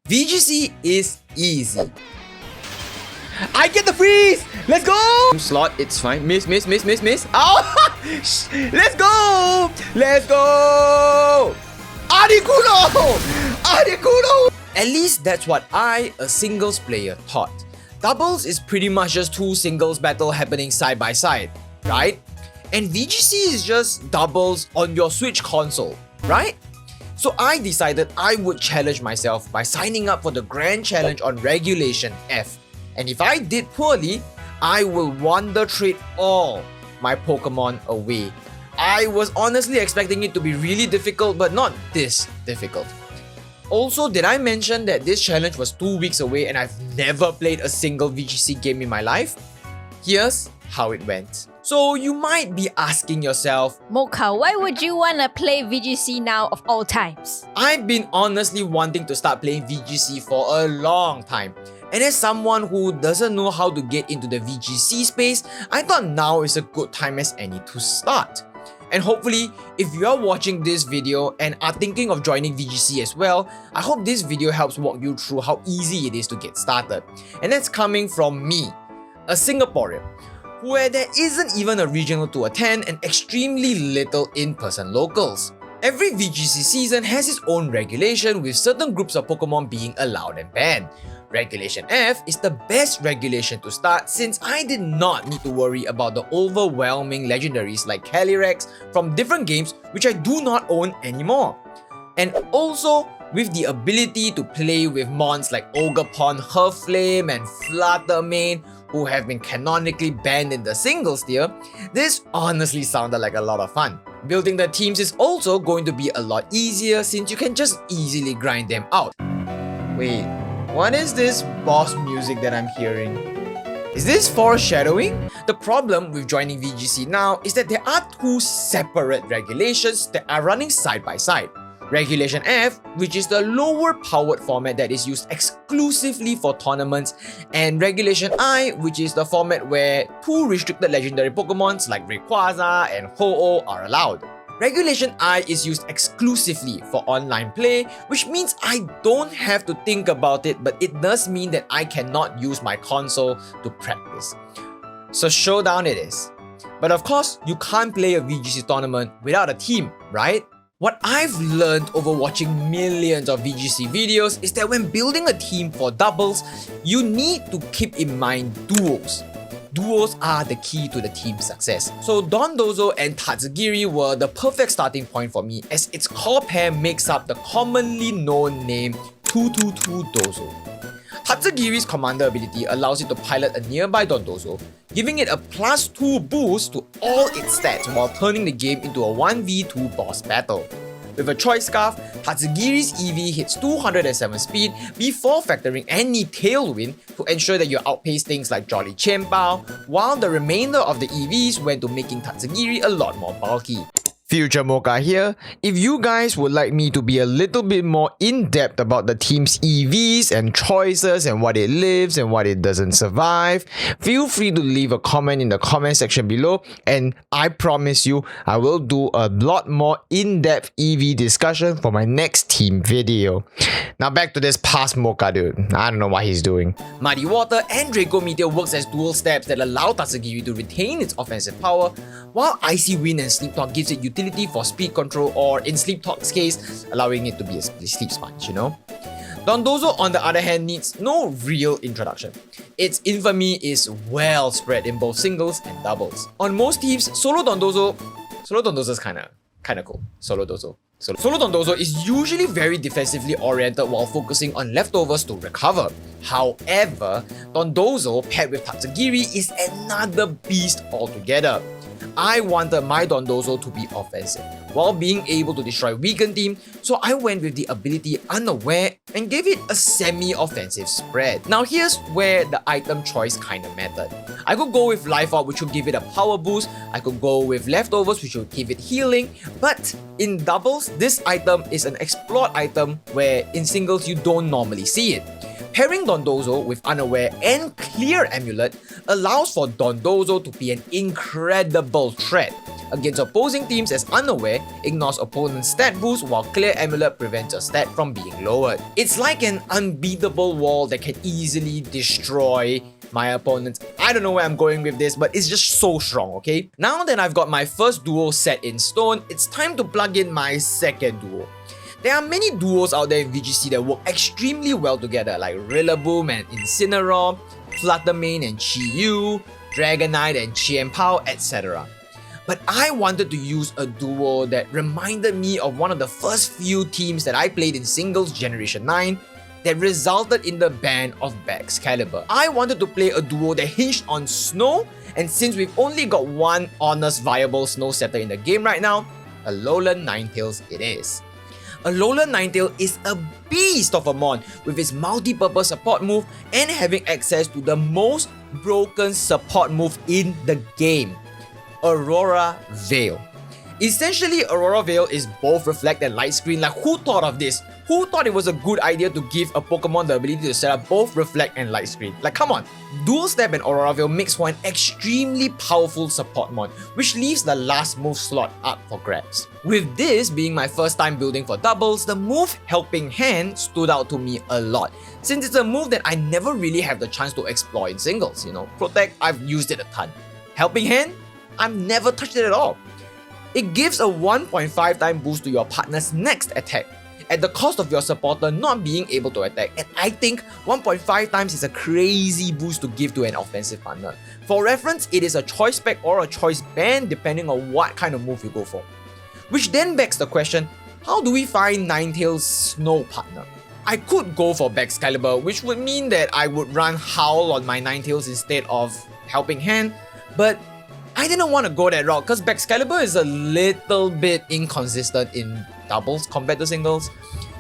VGC is easy. I get the freeze! Let's go! Slot, it's fine. Miss. Oh! Let's go! Let's go! Adikuno! Adikuno! At least that's what I, a singles player, thought. Doubles is pretty much just two singles battle happening side by side, right? And VGC is just doubles on your Switch console, right? So I decided I would challenge myself by signing up for the Grand Challenge on Regulation F. And if I did poorly, I will wonder trade all my Pokemon away. I was honestly expecting it to be really difficult, but not this difficult. Also, did I mention that this challenge was 2 weeks away and I've never played a single VGC game in my life? Here's how it went. So you might be asking yourself, Mocha, why would you want to play VGC now of all times? I've been honestly wanting to start playing VGC for a long time. And as someone who doesn't know how to get into the VGC space, I thought now is a good time as any to start. And hopefully, if you are watching this video and are thinking of joining VGC as well, I hope this video helps walk you through how easy it is to get started. And that's coming from me, a Singaporean, where there isn't even a regional to attend and extremely little in-person locals. Every VGC season has its own regulation, with certain groups of Pokemon being allowed and banned. Regulation F is the best regulation to start since I did not need to worry about the overwhelming legendaries like Calyrex from different games which I do not own anymore. And also, with the ability to play with mons like Ogerpon, Herflame and Fluttermane, who have been canonically banned in the singles tier, this honestly sounded like a lot of fun. Building the teams is also going to be a lot easier since you can just easily grind them out. Wait, what is this boss music that I'm hearing? Is this foreshadowing? The problem with joining VGC now is that there are two separate regulations that are running side by side. Regulation F, which is the lower powered format that is used exclusively for tournaments, and Regulation I, which is the format where two restricted legendary Pokemons like Rayquaza and Ho-Oh are allowed. Regulation I is used exclusively for online play, which means I don't have to think about it, but it does mean that I cannot use my console to practice. So showdown it is. But of course, you can't play a VGC tournament without a team, right? What I've learned over watching millions of VGC videos is that when building a team for doubles, you need to keep in mind duos. Duos are the key to the team's success. So Dondozo and Tatsugiri were the perfect starting point for me, as its core pair makes up the commonly known name 222 Dozo. Tatsugiri's commander ability allows it to pilot a nearby Dondozo, giving it a +2 boost to all its stats while turning the game into a 1v2 boss battle. With a Choice Scarf, Tatsugiri's EV hits 207 speed before factoring any tailwind to ensure that you outpace things like Jolly Qianbao, while the remainder of the EVs went to making Tatsugiri a lot more bulky. Future Mocha here. If you guys would like me to be a little bit more in-depth about the team's EVs and choices and what it lives and what it doesn't survive, feel free to leave a comment in the comment section below, and I promise you I will do a lot more in-depth EV discussion for my next team video. Now back to this past Mocha dude. I don't know what he's doing. Muddy Water and Draco Meteor works as dual steps that allow Tatsugiri to retain its offensive power, while Icy Wind and Sleep Talk gives it utility for speed control, or in Sleep Talk's case, allowing it to be a sleep sponge, you know? Dondozo on the other hand needs no real introduction. Its infamy is well spread in both singles and doubles. On most teams, Solo Dondozo is kinda cool. Solo Dondozo is usually very defensively oriented while focusing on leftovers to recover. However, Dondozo paired with Tatsugiri is another beast altogether. I wanted my Dondozo to be offensive, while being able to destroy weakened team, so I went with the ability Unaware and gave it a semi-offensive spread. Now here's where the item choice kinda mattered. I could go with Life Orb, which would give it a power boost, I could go with Leftovers, which would give it healing, but in doubles, this item is an explored item where in singles you don't normally see it. Pairing Dondozo with Unaware and Clear Amulet allows for Dondozo to be an incredible threat. Against opposing teams as unaware, ignores opponent's stat boost while clear amulet prevents a stat from being lowered. It's like an unbeatable wall that can easily destroy my opponents. I don't know where I'm going with this, but it's just so strong, okay? Now that I've got my first duo set in stone, it's time to plug in my second duo. There are many duos out there in VGC that work extremely well together, like Rillaboom and Incineroar, Fluttermane and Chi-Yu, Dragonite and Chien-Pao, etc. But I wanted to use a duo that reminded me of one of the first few teams that I played in singles Generation 9 that resulted in the ban of Baxcalibur. I wanted to play a duo that hinged on Snow, and since we've only got one honest viable Snow setter in the game right now, Alolan Ninetales it is. Alolan Ninetale is a beast of a mon with its multi-purpose support move and having access to the most broken support move in the game, Aurora Veil. Essentially, Aurora Veil is both Reflect and Light Screen. Like, who thought of this? Who thought it was a good idea to give a Pokemon the ability to set up both Reflect and Light Screen? Like, come on! Dual Step and Aurora Veil makes for an extremely powerful support mon, which leaves the last move slot up for grabs. With this being my first time building for doubles, the move Helping Hand stood out to me a lot, since it's a move that I never really have the chance to explore in singles. Protect, I've used it a ton. Helping Hand, I've never touched it at all. It gives a 1.5 time boost to your partner's next attack, at the cost of your supporter not being able to attack, and I think 1.5 times is a crazy boost to give to an offensive partner. For reference, it is a choice spec or a choice band depending on what kind of move you go for. Which then begs the question, how do we find Ninetale's Snow partner? I could go for Baxcalibur, which would mean that I would run Howl on my Ninetales instead of Helping Hand, but I didn't want to go that route because Baxcalibur is a little bit inconsistent in doubles compared to singles,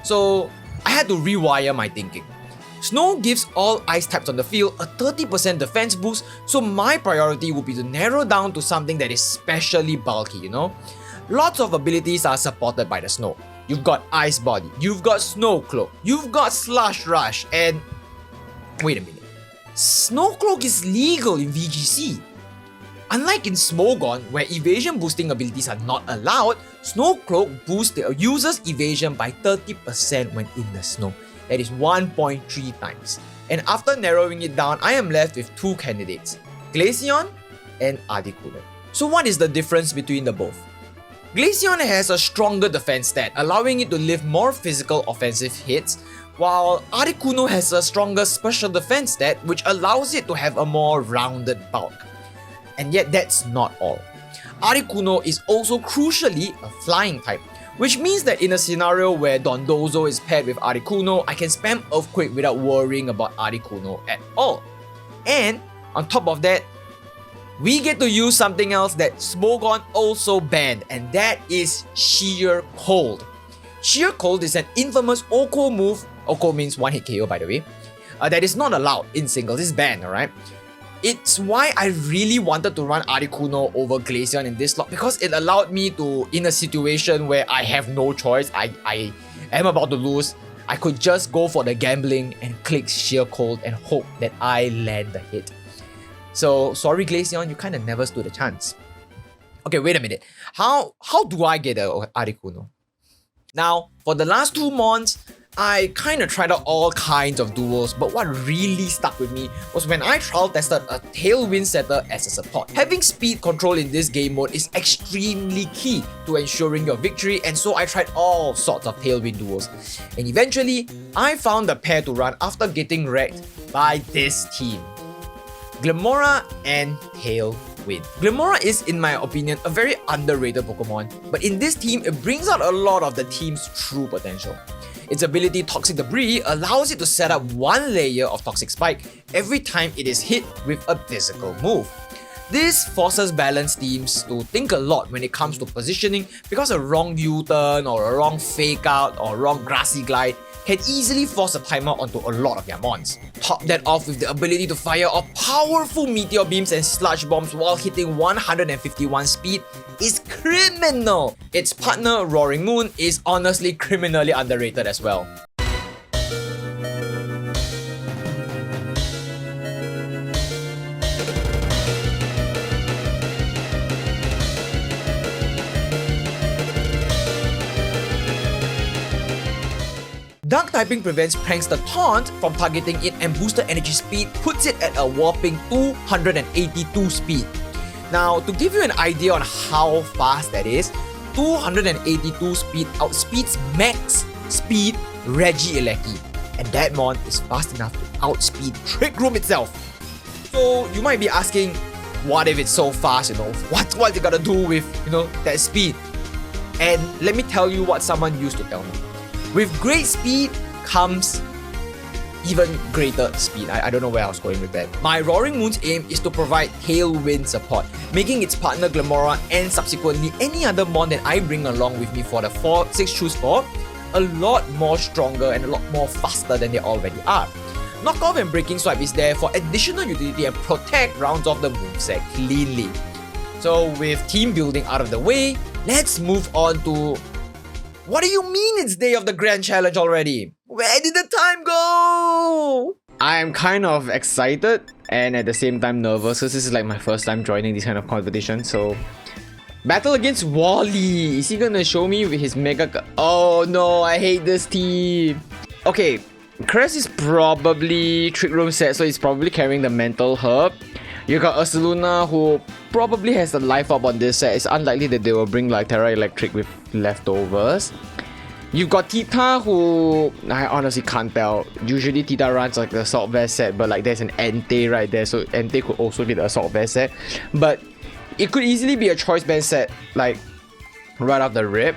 so I had to rewire my thinking. Snow gives all ice types on the field a 30% defense boost, so my priority would be to narrow down to something that is specially bulky, Lots of abilities are supported by the Snow. You've got Ice Body, you've got Snow Cloak, you've got Slush Rush, and... wait a minute. Snow Cloak is legal in VGC. Unlike in Smogon, where evasion boosting abilities are not allowed, Snow Cloak boosts the user's evasion by 30% when in the snow. That is 1.3 times. And after narrowing it down, I am left with two candidates, Glaceon and Articuno. So what is the difference between the both? Glaceon has a stronger defense stat, allowing it to lift more physical offensive hits, while Articuno has a stronger special defense stat, which allows it to have a more rounded bulk. And yet that's not all. Articuno is also crucially a flying type, which means that in a scenario where Dondozo is paired with Articuno, I can spam Earthquake without worrying about Articuno at all. And on top of that, we get to use something else that Smogon also banned, and that is Sheer Cold. Sheer Cold is an infamous OHKO move, OHKO means one hit KO by the way, that is not allowed in singles, it's banned, alright? It's why I really wanted to run Articuno over Glaceon in this slot, because it allowed me to, in a situation where I have no choice, I am about to lose, I could just go for the gambling and click Sheer Cold and hope that I land the hit. So sorry Glaceon, you kinda never stood a chance. Okay, wait a minute. How do I get a Articuno? Now, for the last 2 months, I kinda tried out all kinds of duos, but what really stuck with me was when I trial tested a Tailwind setter as a support. Having speed control in this game mode is extremely key to ensuring your victory, and so I tried all sorts of Tailwind duos. And eventually, I found the pair to run after getting wrecked by this team, Glimmora and Tailwind. Glimmora is, in my opinion, a very underrated Pokemon, but in this team, it brings out a lot of the team's true potential. Its ability Toxic Debris allows it to set up 1 layer of Toxic Spike every time it is hit with a physical move. This forces balanced teams to think a lot when it comes to positioning, because a wrong U-turn or a wrong fake out or wrong grassy glide can easily force a timeout onto a lot of their mons. Top that off with the ability to fire off powerful meteor beams and sludge bombs while hitting 151 speed is criminal. Its partner Roaring Moon is honestly criminally underrated as well. Dark typing prevents Prankster Taunt from targeting it, and Booster Energy Speed puts it at a whopping 282 speed. Now, to give you an idea on how fast that is, 282 speed outspeeds max speed Regieleki, and that mon is fast enough to outspeed Trick Room itself. So you might be asking, what if it's so fast, what's it gotta do with, that speed? And let me tell you what someone used to tell me. With great speed comes even greater speed. I don't know where I was going with that. My Roaring Moon's aim is to provide Tailwind support, making its partner Glamora and subsequently any other mon that I bring along with me for the 6 choose 4 a lot more stronger and a lot more faster than they already are. Knockoff and Breaking Swipe is there for additional utility and protect rounds of the moveset cleanly. So with team building out of the way, let's move on to... What do you mean it's day of the Grand Challenge already? Where did the time go? I am kind of excited and at the same time nervous because this is like my first time joining this kind of competition. So, battle against Wally. Is he gonna show me with his mega... Oh no, I hate this team. Okay, Crest is probably Trick Room set, so he's probably carrying the Mental Herb. You got Ursaluna who probably has the Life Orb on this set. It's unlikely that they will bring like Terra Electric with leftovers. You've got Tita who I honestly can't tell. Usually Tita runs like the Assault Vest set, but like there's an Entei right there, so Entei could also be the Assault Vest set. But it could easily be a Choice Band set, like right off the rip.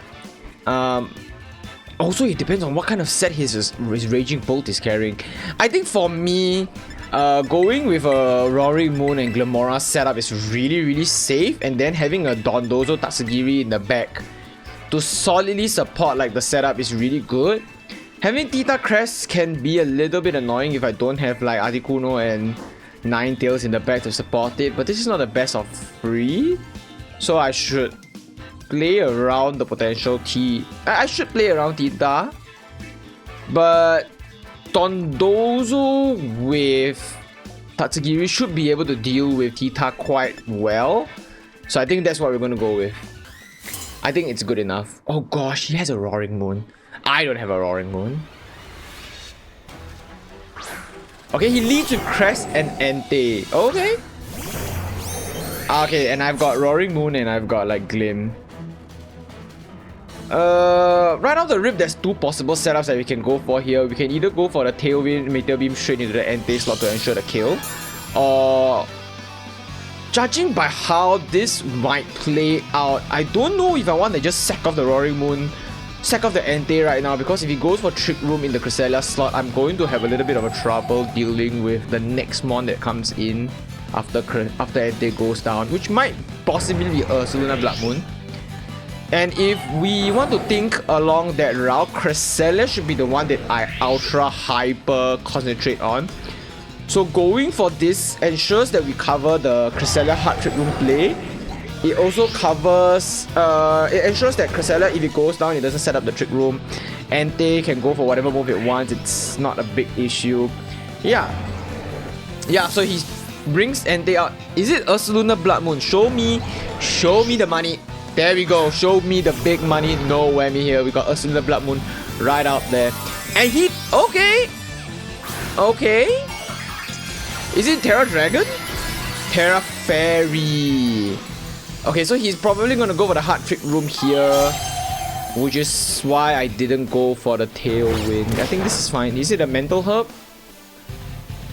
Also, it depends on what kind of set his Raging Bolt is carrying. I think for me, going with a Roaring Moon and Glamora setup is really safe, and then having a Dondozo Tatsugiri in the back to solidly support like the setup is really good. Having Tita Crest can be a little bit annoying if I don't have like Articuno and Ninetales in the back to support it, but this is not the best of 3, so I should play around the potential I should play around Tita, but Dondozo with Tatsugiri should be able to deal with Tita quite well. So I think that's what we're going to go with. I think it's good enough. Oh gosh, he has a Roaring Moon. I don't have a Roaring Moon. Okay, he leads with Crest and Entei. Okay. Okay, and I've got Roaring Moon and I've got like Glim. Right off the rip, there's 2 possible setups that we can go for here. We can either go for the Tailwind Meteor Beam straight into the Entei slot to ensure the kill, or judging by how this might play out, I don't know if I want to just sack off the Roaring Moon, sack off the Entei right now, because if he goes for Trick Room in the Cresselia slot, I'm going to have a little bit of a trouble dealing with the next mon that comes in after Entei goes down, which might possibly be Ursaluna Blood Moon. And if we want to think along that route, Cresselia should be the one that I ultra hyper concentrate on. So going for this ensures that we cover the Cresselia hard Trick Room play. It also covers, it ensures that Cresselia, if it goes down, it doesn't set up the Trick Room. Entei can go for whatever move it wants, it's not a big issue. Yeah, so he brings Entei out. Is it Ursaluna Blood Moon? Show me the money. There we go, show me the big money. No whammy here. We got Ursaluna Blood Moon right out there. And he... Okay. Is it Terra Dragon? Terra Fairy. Okay, so he's probably gonna go for the hard Trick Room here, which is why I didn't go for the Tailwind. I think this is fine. Is it a Mental Herb?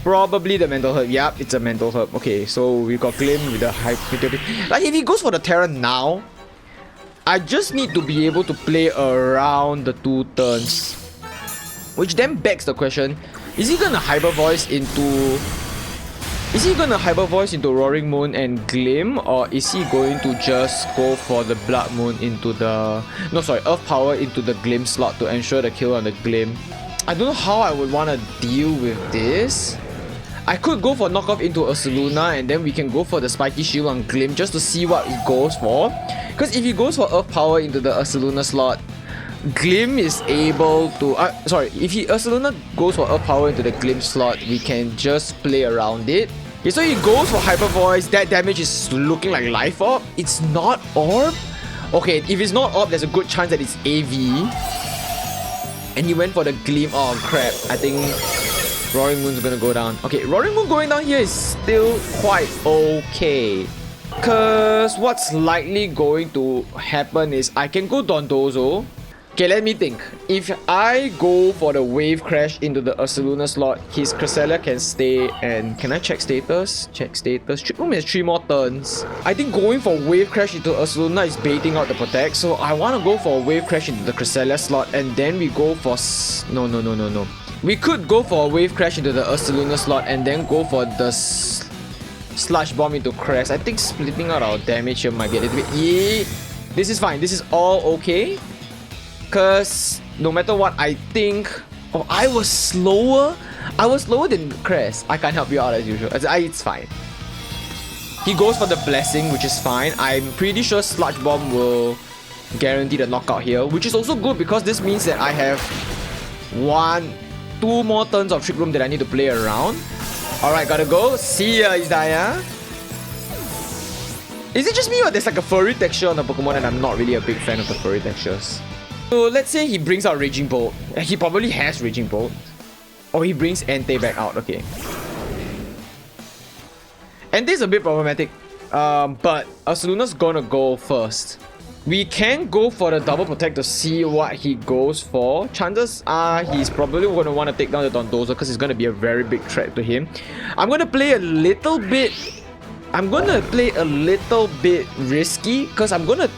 Probably the Mental Herb. Yep, it's a Mental Herb. Okay, so we got Glim with the high... Like, if he goes for the Terra now, I just need to be able to play around the 2 turns. Which then begs the question, is he gonna Hyper Voice into Roaring Moon and Glim, or is he going to just go for the Blood Moon into the... No, sorry, Earth Power into the Glim slot to ensure the kill on the Glim? I don't know how I would want to deal with this. I could go for knockoff into Ursaluna and then we can go for the Spiky Shield on Glim just to see what he goes for. Because if he goes for Earth Power into the Ursaluna slot, Glim is able to... if Ursaluna goes for Earth Power into the Glim slot, we can just play around it. Okay, so he goes for Hyper Voice. That damage is looking like Life Orb. It's not Orb? Okay, if it's not Orb, there's a good chance that it's AV. And he went for the Gleam. Oh crap, I think Roaring Moon's gonna go down. Okay, Roaring Moon going down here is still quite okay. Cause what's likely going to happen is I can go Dondozo. Okay, let me think. If I go for the Wave Crash into the Ursaluna slot, his Cresselia can stay. And can I check status? Check status. Trick Room has 3 more turns. I think going for Wave Crash into Ursaluna is baiting out the Protect. So I want to go for a Wave Crash into the Cresselia slot. And then we go for... No. We could go for a Wave Crash into the Ursaluna slot. And then go for the... Sludge Bomb into Crest. I think splitting out our damage here might get a little bit... Yeah. This is fine. This is all okay. Because no matter what, I think... Oh, I was slower? I was slower than Crest. I can't help you out as usual. It's fine. He goes for the Blessing, which is fine. I'm pretty sure Sludge Bomb will guarantee the knockout here. Which is also good because this means that I have 2 more turns of Trick Room that I need to play around. Alright, gotta go. See ya, Isaiah. Is it just me or there's like a furry texture on the Pokemon and I'm not really a big fan of the furry textures? So let's say he brings out Raging Bolt. He probably has Raging Bolt. Or he brings Entei back out. Okay. Entei's a bit problematic. But Ursaluna's gonna go first. We can go for the Double Protect to see what he goes for. Chances are he's probably gonna want to take down the Dondozo because it's gonna be a very big threat to him. I'm gonna play a little bit risky because I'm gonna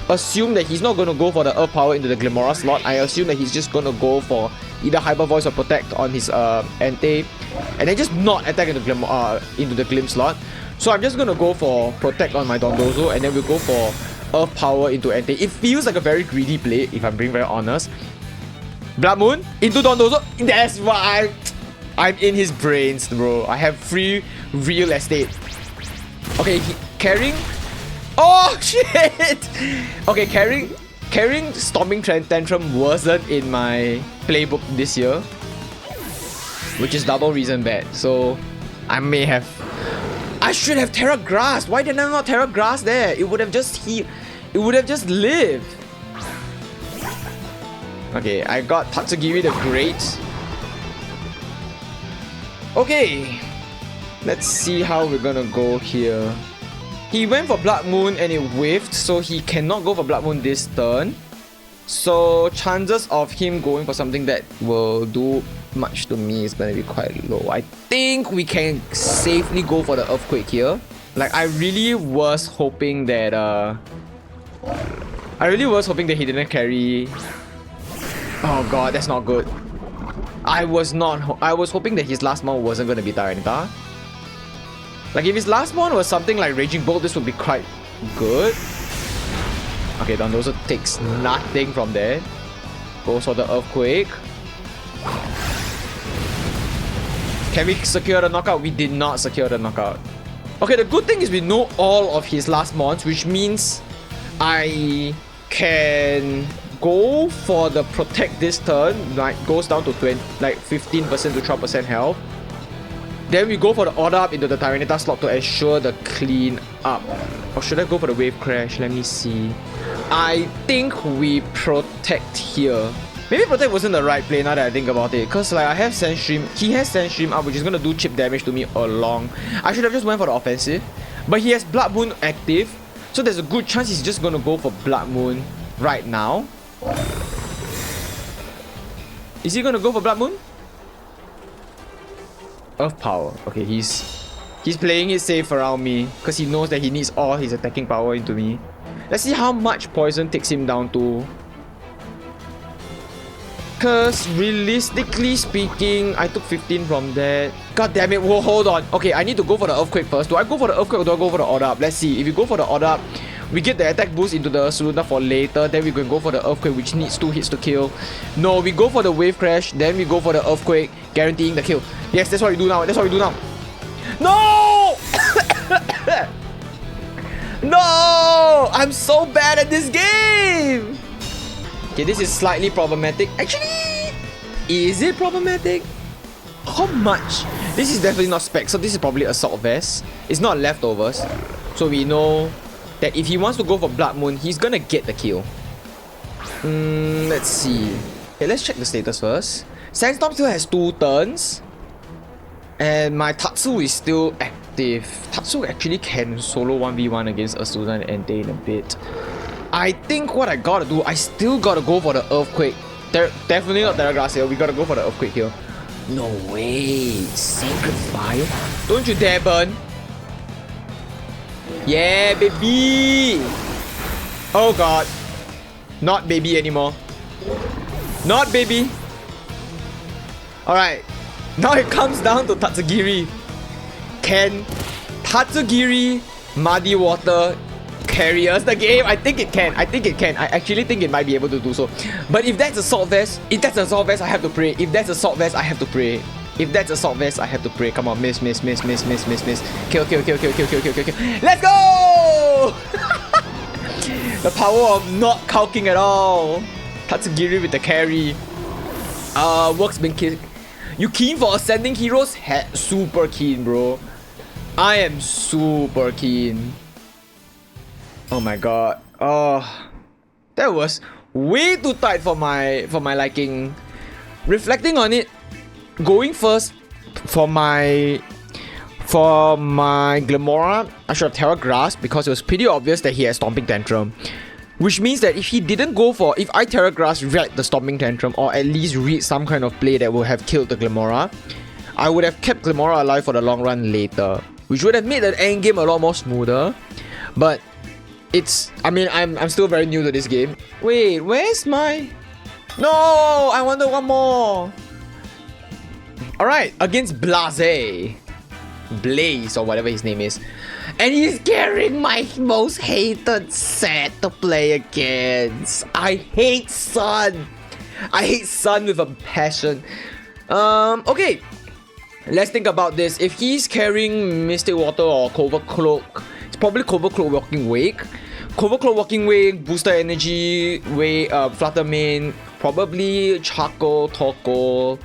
assume that he's not going to go for the Earth Power into the Glimmora slot. I assume that he's just going to go for either Hyper Voice or Protect on his Entei, and then just not attack into the Glim slot. So I'm just going to go for Protect on my Dondozo, and then we'll go for Earth Power into Entei. It feels like a very greedy play, if I'm being very honest. Blood Moon into Dondozo. That's why I'm in his brains, bro. I have free real estate. Okay, carrying... Oh shit! Okay, carrying Stomping Tantrum wasn't in my playbook this year, which is double reason bad. So I should have Terra Grass. Why did I not Terra Grass there? It would have just healed. It would have just lived. Okay, I got Tatsugiri the Great. Okay, let's see how we're gonna go here. He went for Blood Moon and it whiffed, so he cannot go for Blood Moon this turn. So chances of him going for something that will do much to me is going to be quite low. I think we can safely go for the Earthquake here. Like, I really was hoping that he didn't carry... Oh god, that's not good. I was hoping that his last mount wasn't going to be Tyranitar. Like, if his last one was something like Raging Bolt, this would be quite good. Okay, Dondozo takes nothing from there. Goes for the Earthquake. Can we secure the knockout? We did not secure the knockout. Okay, the good thing is we know all of his last mons, which means I can go for the Protect this turn. Like, goes down to 15% to 12% health. Then we go for the Order Up into the Tyranitar slot to ensure the clean up. Or should I go for the Wave Crash? Let me see. I think we Protect here. Maybe Protect wasn't the right play now that I think about it. Because like I have Sandstream. He has Sandstream up, which is going to do chip damage to me along. I should have just went for the offensive. But he has Blood Moon active. So there's a good chance he's just going to go for Blood Moon right now. Is he going to go for Blood Moon? Earth Power. Okay, he's playing it safe around me because he knows that he needs all his attacking power into me. Let's see how much poison takes him down to. Because realistically speaking, I took 15 from that. God damn it. Whoa, hold on. Okay, I need to go for the Earthquake first. Do I go for the Earthquake or do I go for the Order Up? Let's see. If you go for the Order Up, we get the attack boost into the Ursaluna for later. Then we can go for the Earthquake, which needs 2 hits to kill. No, we go for the Wave Crash. Then we go for the Earthquake, guaranteeing the kill. Yes, that's what we do now. That's what we do now. No! No! I'm so bad at this game! Okay, this is slightly problematic. Actually, is it problematic? How much? This is definitely not Spec, so this is probably Assault Vest. It's not Leftovers. So we know that if he wants to go for Blood Moon, he's gonna get the kill. Let's see. Okay, Okay, let's check the status first. Sandstorm still has 2 turns. And my Tatsu is still active. Tatsu actually can solo 1v1 against Asuna and Entei in a bit. I think what I gotta do, I still gotta go for the Earthquake. Definitely not Terra Grass here. We gotta go for the Earthquake here. No way. Sacred Fire? Don't you dare burn. Yeah, baby. Oh god. Not baby anymore. Not baby. Alright. Now it comes down to Tatsugiri. Can Tatsugiri Muddy Water carry us the game? I think it can. I actually think it might be able to do so. But if that's a Salt Vest, I have to pray. If that's a Salt Vest, I have to pray. Come on, miss. Kill. Let's go! The power of not calking at all. Tatsugiri with the carry. Work's been killed. You keen for ascending heroes? Super keen, bro. I am super keen. Oh my god. Oh, that was way too tight for my liking. Reflecting on it, going first for my Glamora, I should have Terra Grass because it was pretty obvious that he had Stomping Tantrum. Which means that if he didn't go for, if I Terra Grass read the Stomping Tantrum or at least read some kind of play that would have killed the Glamora, I would have kept Glamora alive for the long run later, which would have made the end game a lot more smoother. But it's, I mean, I'm still very new to this game. Wait, where's my... No, I wanted one more. Alright, against Blaze, or whatever his name is. And he's carrying my most hated set to play against. I hate Sun. I hate Sun with a passion. Okay. Let's think about this. If he's carrying Mystic Water or Covert Cloak, it's probably Covert Cloak Walking Wake. Covert Cloak Walking Wake, Booster Energy, Flutter Mane, probably Charcoal, Torkoal.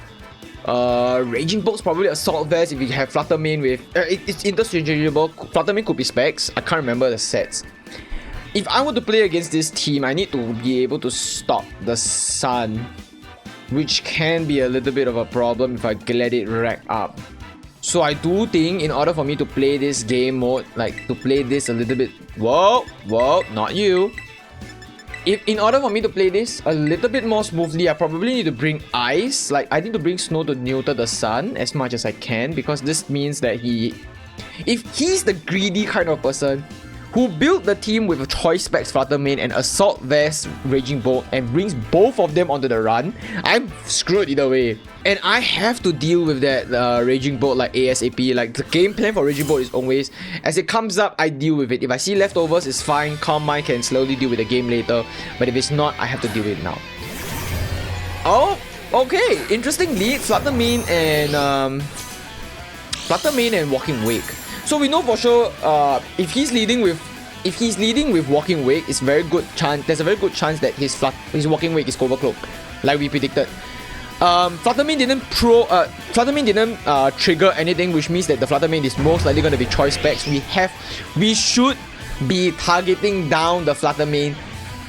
Raging Bolt's probably Assault Vest if you have Flutter Mane with... it's interchangeable. Flutter Mane could be Specs. I can't remember the sets. If I were to play against this team, I need to be able to stop the Sun, which can be a little bit of a problem if I let it rack up. So I do think in order for me to play this game mode, like to play this a little bit... Whoa, not you. In order for me to play this a little bit more smoothly, I probably need to bring ice. Like, I need to bring snow to neuter the Sun as much as I can, because this means that if he's the greedy kind of person who built the team with a Choice Specs Flutter Mane and Assault Vest Raging Bolt and brings both of them onto the run, I'm screwed either way. And I have to deal with that Raging Bolt like ASAP. Like, the game plan for Raging Bolt is always, as it comes up, I deal with it. If I see leftovers, it's fine. Calm Mind can slowly deal with the game later. But if it's not, I have to deal with it now. Oh, okay. Interesting lead. Flutter Mane and Walking Wake. So we know for sure if he's leading with Walking Wake, it's very good chance. There's a very good chance that his Walking Wake is Covert Cloak, like we predicted. Flutter Mane didn't trigger anything, which means that the Flutter Mane is most likely going to be Choice Specs. We should be targeting down the Flutter Mane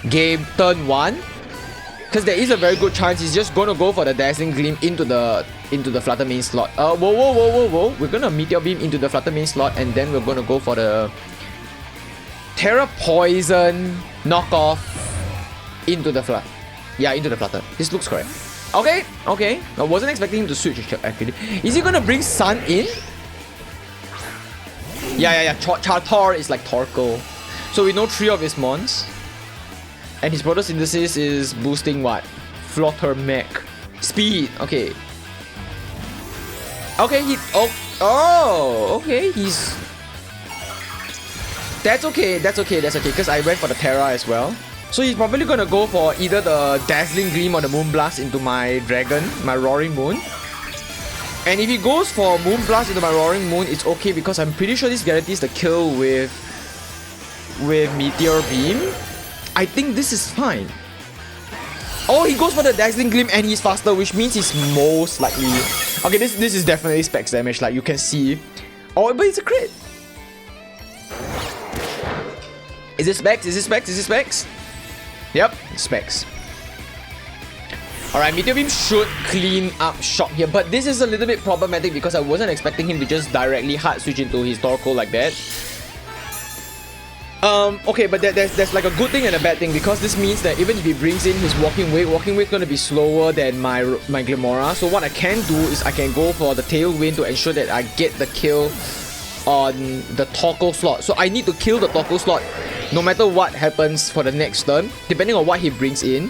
game turn 1, because there is a very good chance he's just going to go for the Dazzling Gleam into the Flutter Mane slot. Whoa. We're going to Meteor Beam into the Flutter Mane slot, and then we're going to go for the Terra Poison knockoff into the Flutter. Yeah, into the Flutter. This looks correct. Okay. I wasn't expecting him to switch actually. Is he going to bring Sun in? Yeah. Chartor is like Torkoal. So we know 3 of his mons. And his photosynthesis is boosting what? Flutter Mech. Speed. Okay. Okay, he's... That's okay, because I went for the Terra as well. So he's probably gonna go for either the Dazzling Gleam or the Moonblast into my Dragon, my Roaring Moon. And if he goes for Moonblast into my Roaring Moon, it's okay because I'm pretty sure this guarantees the kill with Meteor Beam. I think this is fine. Oh, he goes for the Dazzling Gleam and he's faster, which means he's most likely... Okay, this is definitely Specs damage, like you can see. Oh, but it's a crit. Is it Specs? Yep, Specs. Alright, Meteor Beam should clean up shop here, but this is a little bit problematic because I wasn't expecting him to just directly hard switch into his Torkoal like that. Okay, but there's like a good thing and a bad thing, because this means that even if he brings in his Walking Wave's gonna be slower than my Glimora. So what I can do is I can go for the Tailwind to ensure that I get the kill on the Torkoal slot. So I need to kill the Torkoal slot no matter what happens for the next turn, depending on what he brings in.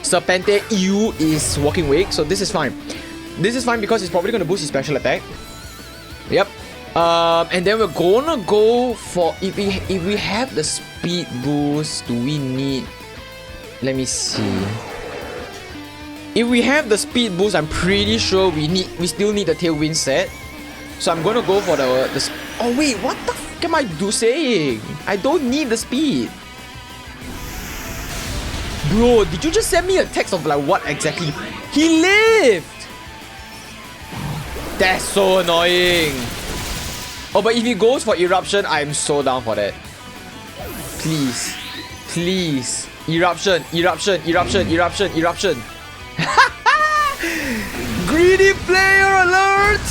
Serpente EU is Walking Wake, so this is fine. This is fine because it's probably gonna boost his special attack. Yep. And then we're gonna go for, if we have the speed boost, do we need, let me see. If we have the speed boost, I'm pretty sure we still need the Tailwind set. So I'm gonna go for the oh wait, what the fuck am I saying? I don't need the speed. Bro, did you just send me a text of like what exactly? He lived! That's so annoying. Oh, but if he goes for Eruption, I'm so down for that. Please. Please. Eruption. Eruption. Eruption. Eruption. Eruption. Greedy player alert!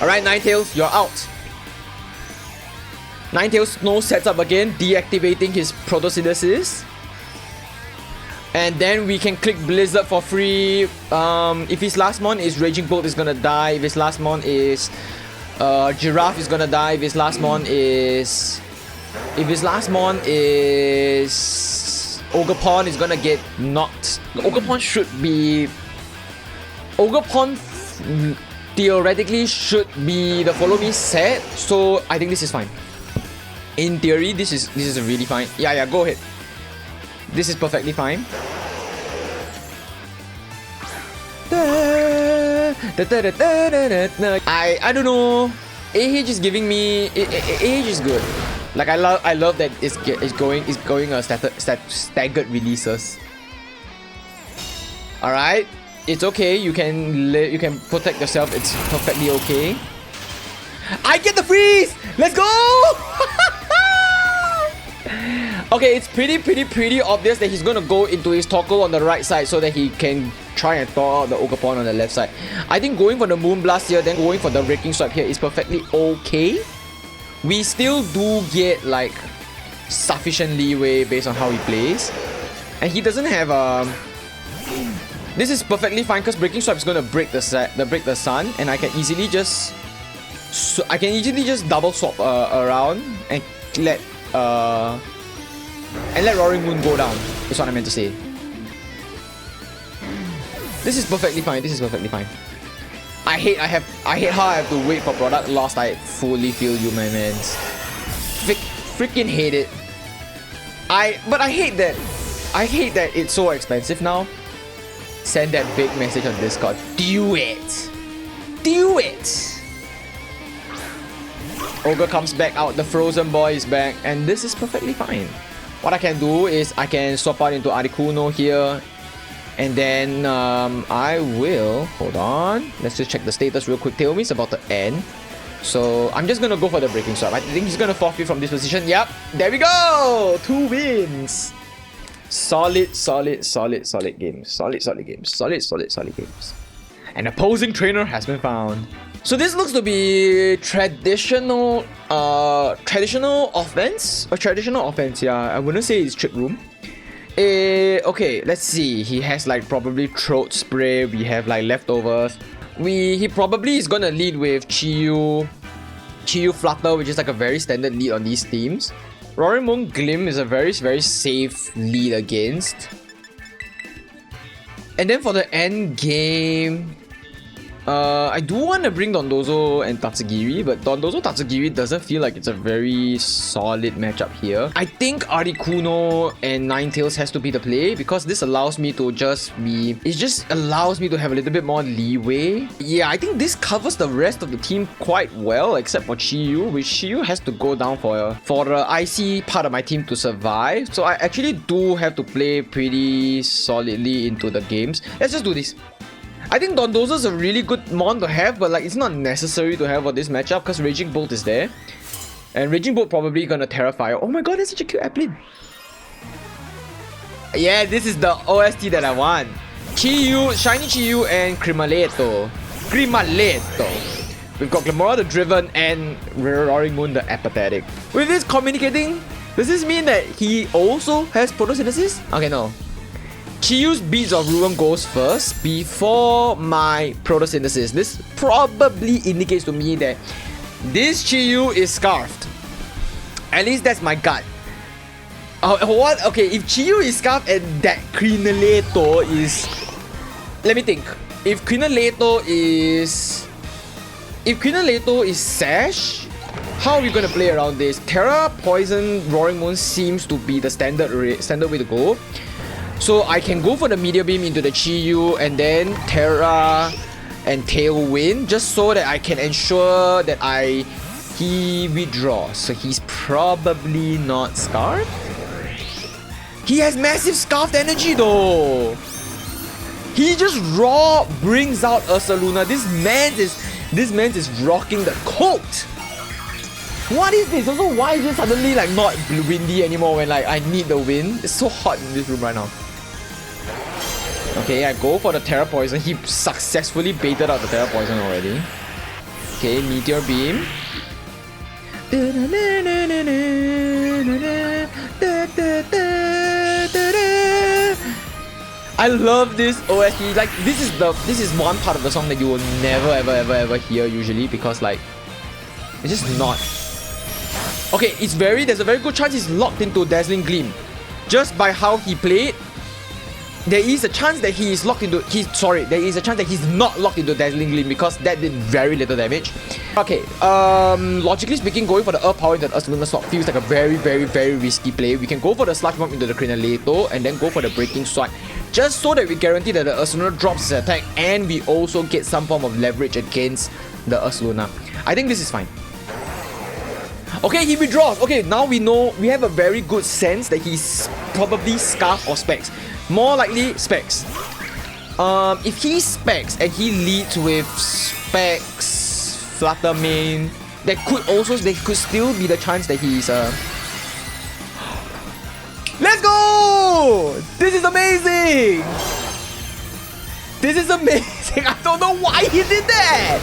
Alright, Ninetales, you're out. Ninetales Snow sets up again, deactivating his Photosynthesis. And then we can click Blizzard for free. If his last mon is Raging Bolt, is gonna die. If his last mon is Giraffe, is gonna die. If his last mon is Ogerpon, is gonna get knocked. Ogerpon should be. Ogerpon theoretically should be the Follow Me set. So I think this is fine. In theory, this is really fine. Yeah, go ahead. This is perfectly fine. I don't know. AH is giving me. AH is good. Like I love that it's going staggered releases. All right, it's okay. You can protect yourself. It's perfectly okay. I get the freeze. Let's go. Okay, it's pretty obvious that he's gonna go into his Torkoal on the right side so that he can try and thaw out the Ogerpon on the left side. I think going for the Moonblast here, then going for the Raking Swipe here is perfectly okay. We still do get like sufficient leeway based on how he plays, and he doesn't have This is perfectly fine because Breaking Swipe is gonna break the sun, and I can easily just double swap around and let Roaring Moon go down. That's what I meant to say. This is perfectly fine. This is perfectly fine. I hate how I have to wait for product lost. I fully feel you, my man. Freaking hate it. But I hate that. I hate that it's so expensive now. Send that big message on Discord. Do it. Do it. Ogre comes back out. The Frozen Boy is back, and this is perfectly fine. What I can do is I can swap out into Articuno here, and then I will, hold on, let's just check the status real quick. Tailwind's about to end, so I'm just gonna go for the Breaking Swipe. I think he's gonna forfeit from this position. Yep, there we go, 2 wins. Solid games. Solid games. An opposing trainer has been found. So this looks to be traditional offense. Yeah. I wouldn't say it's Trick Room. Okay, let's see. He has like probably Throat Spray. We have like leftovers. He probably is gonna lead with Chiyu Flutter, which is like a very standard lead on these teams. Roaring Moon Glim is a very safe lead against. And then for the end game, I do want to bring Dondozo and Tatsugiri, but Dondozo Tatsugiri doesn't feel like it's a very solid matchup here. I think Articuno and Ninetales has to be the play because this allows me to allows me to have a little bit more leeway. Yeah, I think this covers the rest of the team quite well, except for Chiyu, which Chiyu has to go down for the IC part of my team to survive. So I actually do have to play pretty solidly into the games. Let's just do this. I think Dondozo is a really good mon to have, but like it's not necessary to have for this matchup because Raging Bolt is there. And Raging Bolt probably gonna Terrafire. Oh my god, that's such a cute Applin. Yeah, this is the OST that I want. Chiyu, Shiny Chiyu, and Crimaleto. We've got Glamora the Driven and Roaring Moon the Apathetic. With this communicating, does this mean that he also has photosynthesis? Okay, no. Chiyu's Beads of Ruin goes first before my photosynthesis. This probably indicates to me that this Chiyu is scarfed. At least that's my gut. What? Okay, if Chiyu is scarfed and that Crinaleto is... Let me think. If Crinaleto is Sash, how are we gonna play around this? Terra, Poison, Roaring Moon seems to be the standard way to go. So I can go for the Meteor Beam into the Chiyu and then Terra and Tailwind just so that I can ensure that he withdraws. So he's probably not Scarfed. He has massive Scarfed energy though. He just raw brings out Ursaluna. This man is rocking the coat. What is this? Also, why is it suddenly like not windy anymore when like I need the wind? It's so hot in this room right now. Okay, I go for the Terra Poison. He successfully baited out the Terra Poison already. Okay, Meteor Beam. I love this OST. Like this is one part of the song that you will never ever hear usually because like it's just not. Okay, there's a very good chance he's locked into Dazzling Gleam. Just by how he played, there is a chance that he is locked into there is a chance that he's not locked into Dazzling Gleam because that did very little damage. Okay, logically speaking, going for the Earth Power into the Ursaluna slot feels like a very risky play. We can go for the Sludge Bomb into the Crinaleto and then go for the Breaking Sword, just so that we guarantee that the Ursaluna drops his attack and we also get some form of leverage against the Ursaluna. I think this is fine. Okay, he withdraws. Okay, now we have a very good sense that he's probably Scarf or Specs. More likely Specs. If he Specs and he leads with Specs, Flutter Mane, there could still be the chance that he's Let's go! This is amazing! This is amazing! I don't know why he did that!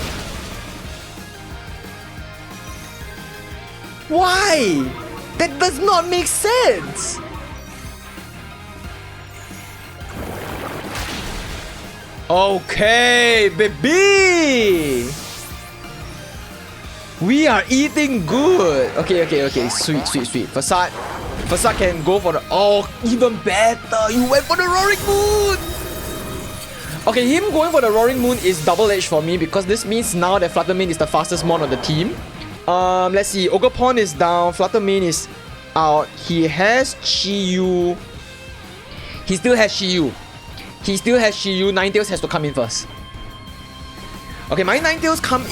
Why? That does not make sense! Okay, baby! We are eating good! Okay, sweet. Facade can go for the... Oh, even better! You went for the Roaring Moon! Okay, him going for the Roaring Moon is double-edged for me because this means now that Fluttermane is the fastest mon on the team. Let's see. Ogerpon is down. Fluttermane is out. He has Chiyu. He still has Chiyu. Ninetales has to come in first. Okay, my Ninetales comes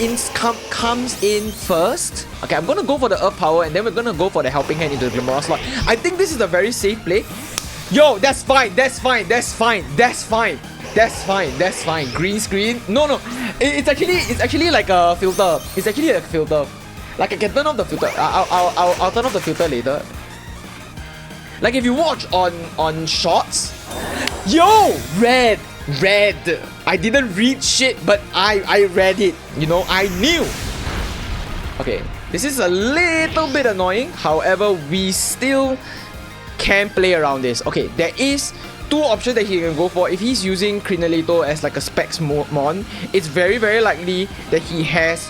in first. Okay, I'm gonna go for the Earth Power and then we're gonna go for the Helping Hand into the Glamora slot. I think this is a very safe play. Yo, that's fine. Green screen. No. It's actually like a filter. It's actually a filter. Like I can turn off the filter. I'll turn off the filter later. Like if you watch on shorts. Yo, red. I didn't read shit, but I read it. You know, I knew. Okay, this is a little bit annoying. However, we still can play around this. Okay, there is two options that he can go for. If he's using Crinaleto as like a Specs mon, it's very likely that he has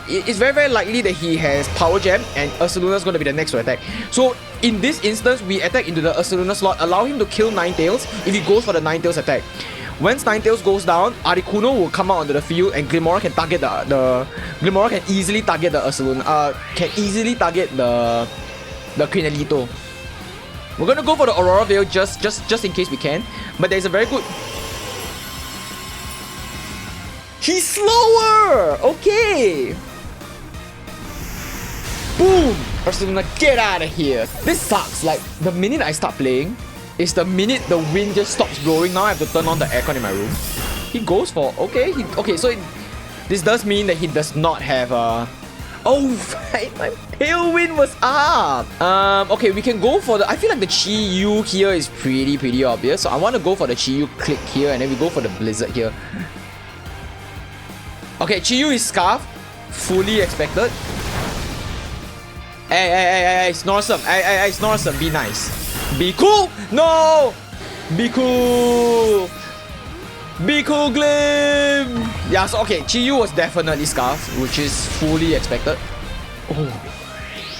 it's very likely that he has Power Gem and Ursaluna is going to be the next to attack. So in this instance, we attack into the Ursaluna slot, allow him to kill Ninetales if he goes for the Ninetales attack. Once Ninetales goes down, Articuno will come out onto the field and Glamora can target Glamora can easily target the Ursaluna, can easily target the Crinaleto. We're gonna go for the Aurora Veil just in case we can, but there's a very good... He's slower! Okay! Boom! Ursaluna, get out of here! This sucks. Like, the minute I start playing is the minute the wind just stops blowing. Now I have to turn on the aircon in my room. He goes for... Okay, so this does mean that he does not have Oh, right, my Tailwind was up. Okay, we can go for the... I feel like the Chi-Yu here is pretty obvious. So I want to go for the Chi-Yu click here, and then we go for the Blizzard here. Okay, Chi-Yu is Scarf. Fully expected. Hey, Snorsome. Hey, Snorsome, be nice. Be cool! No! Be cool! Be cool, Glim! Yeah, so okay, Chi-Yu was definitely Scarf, which is fully expected. Oh.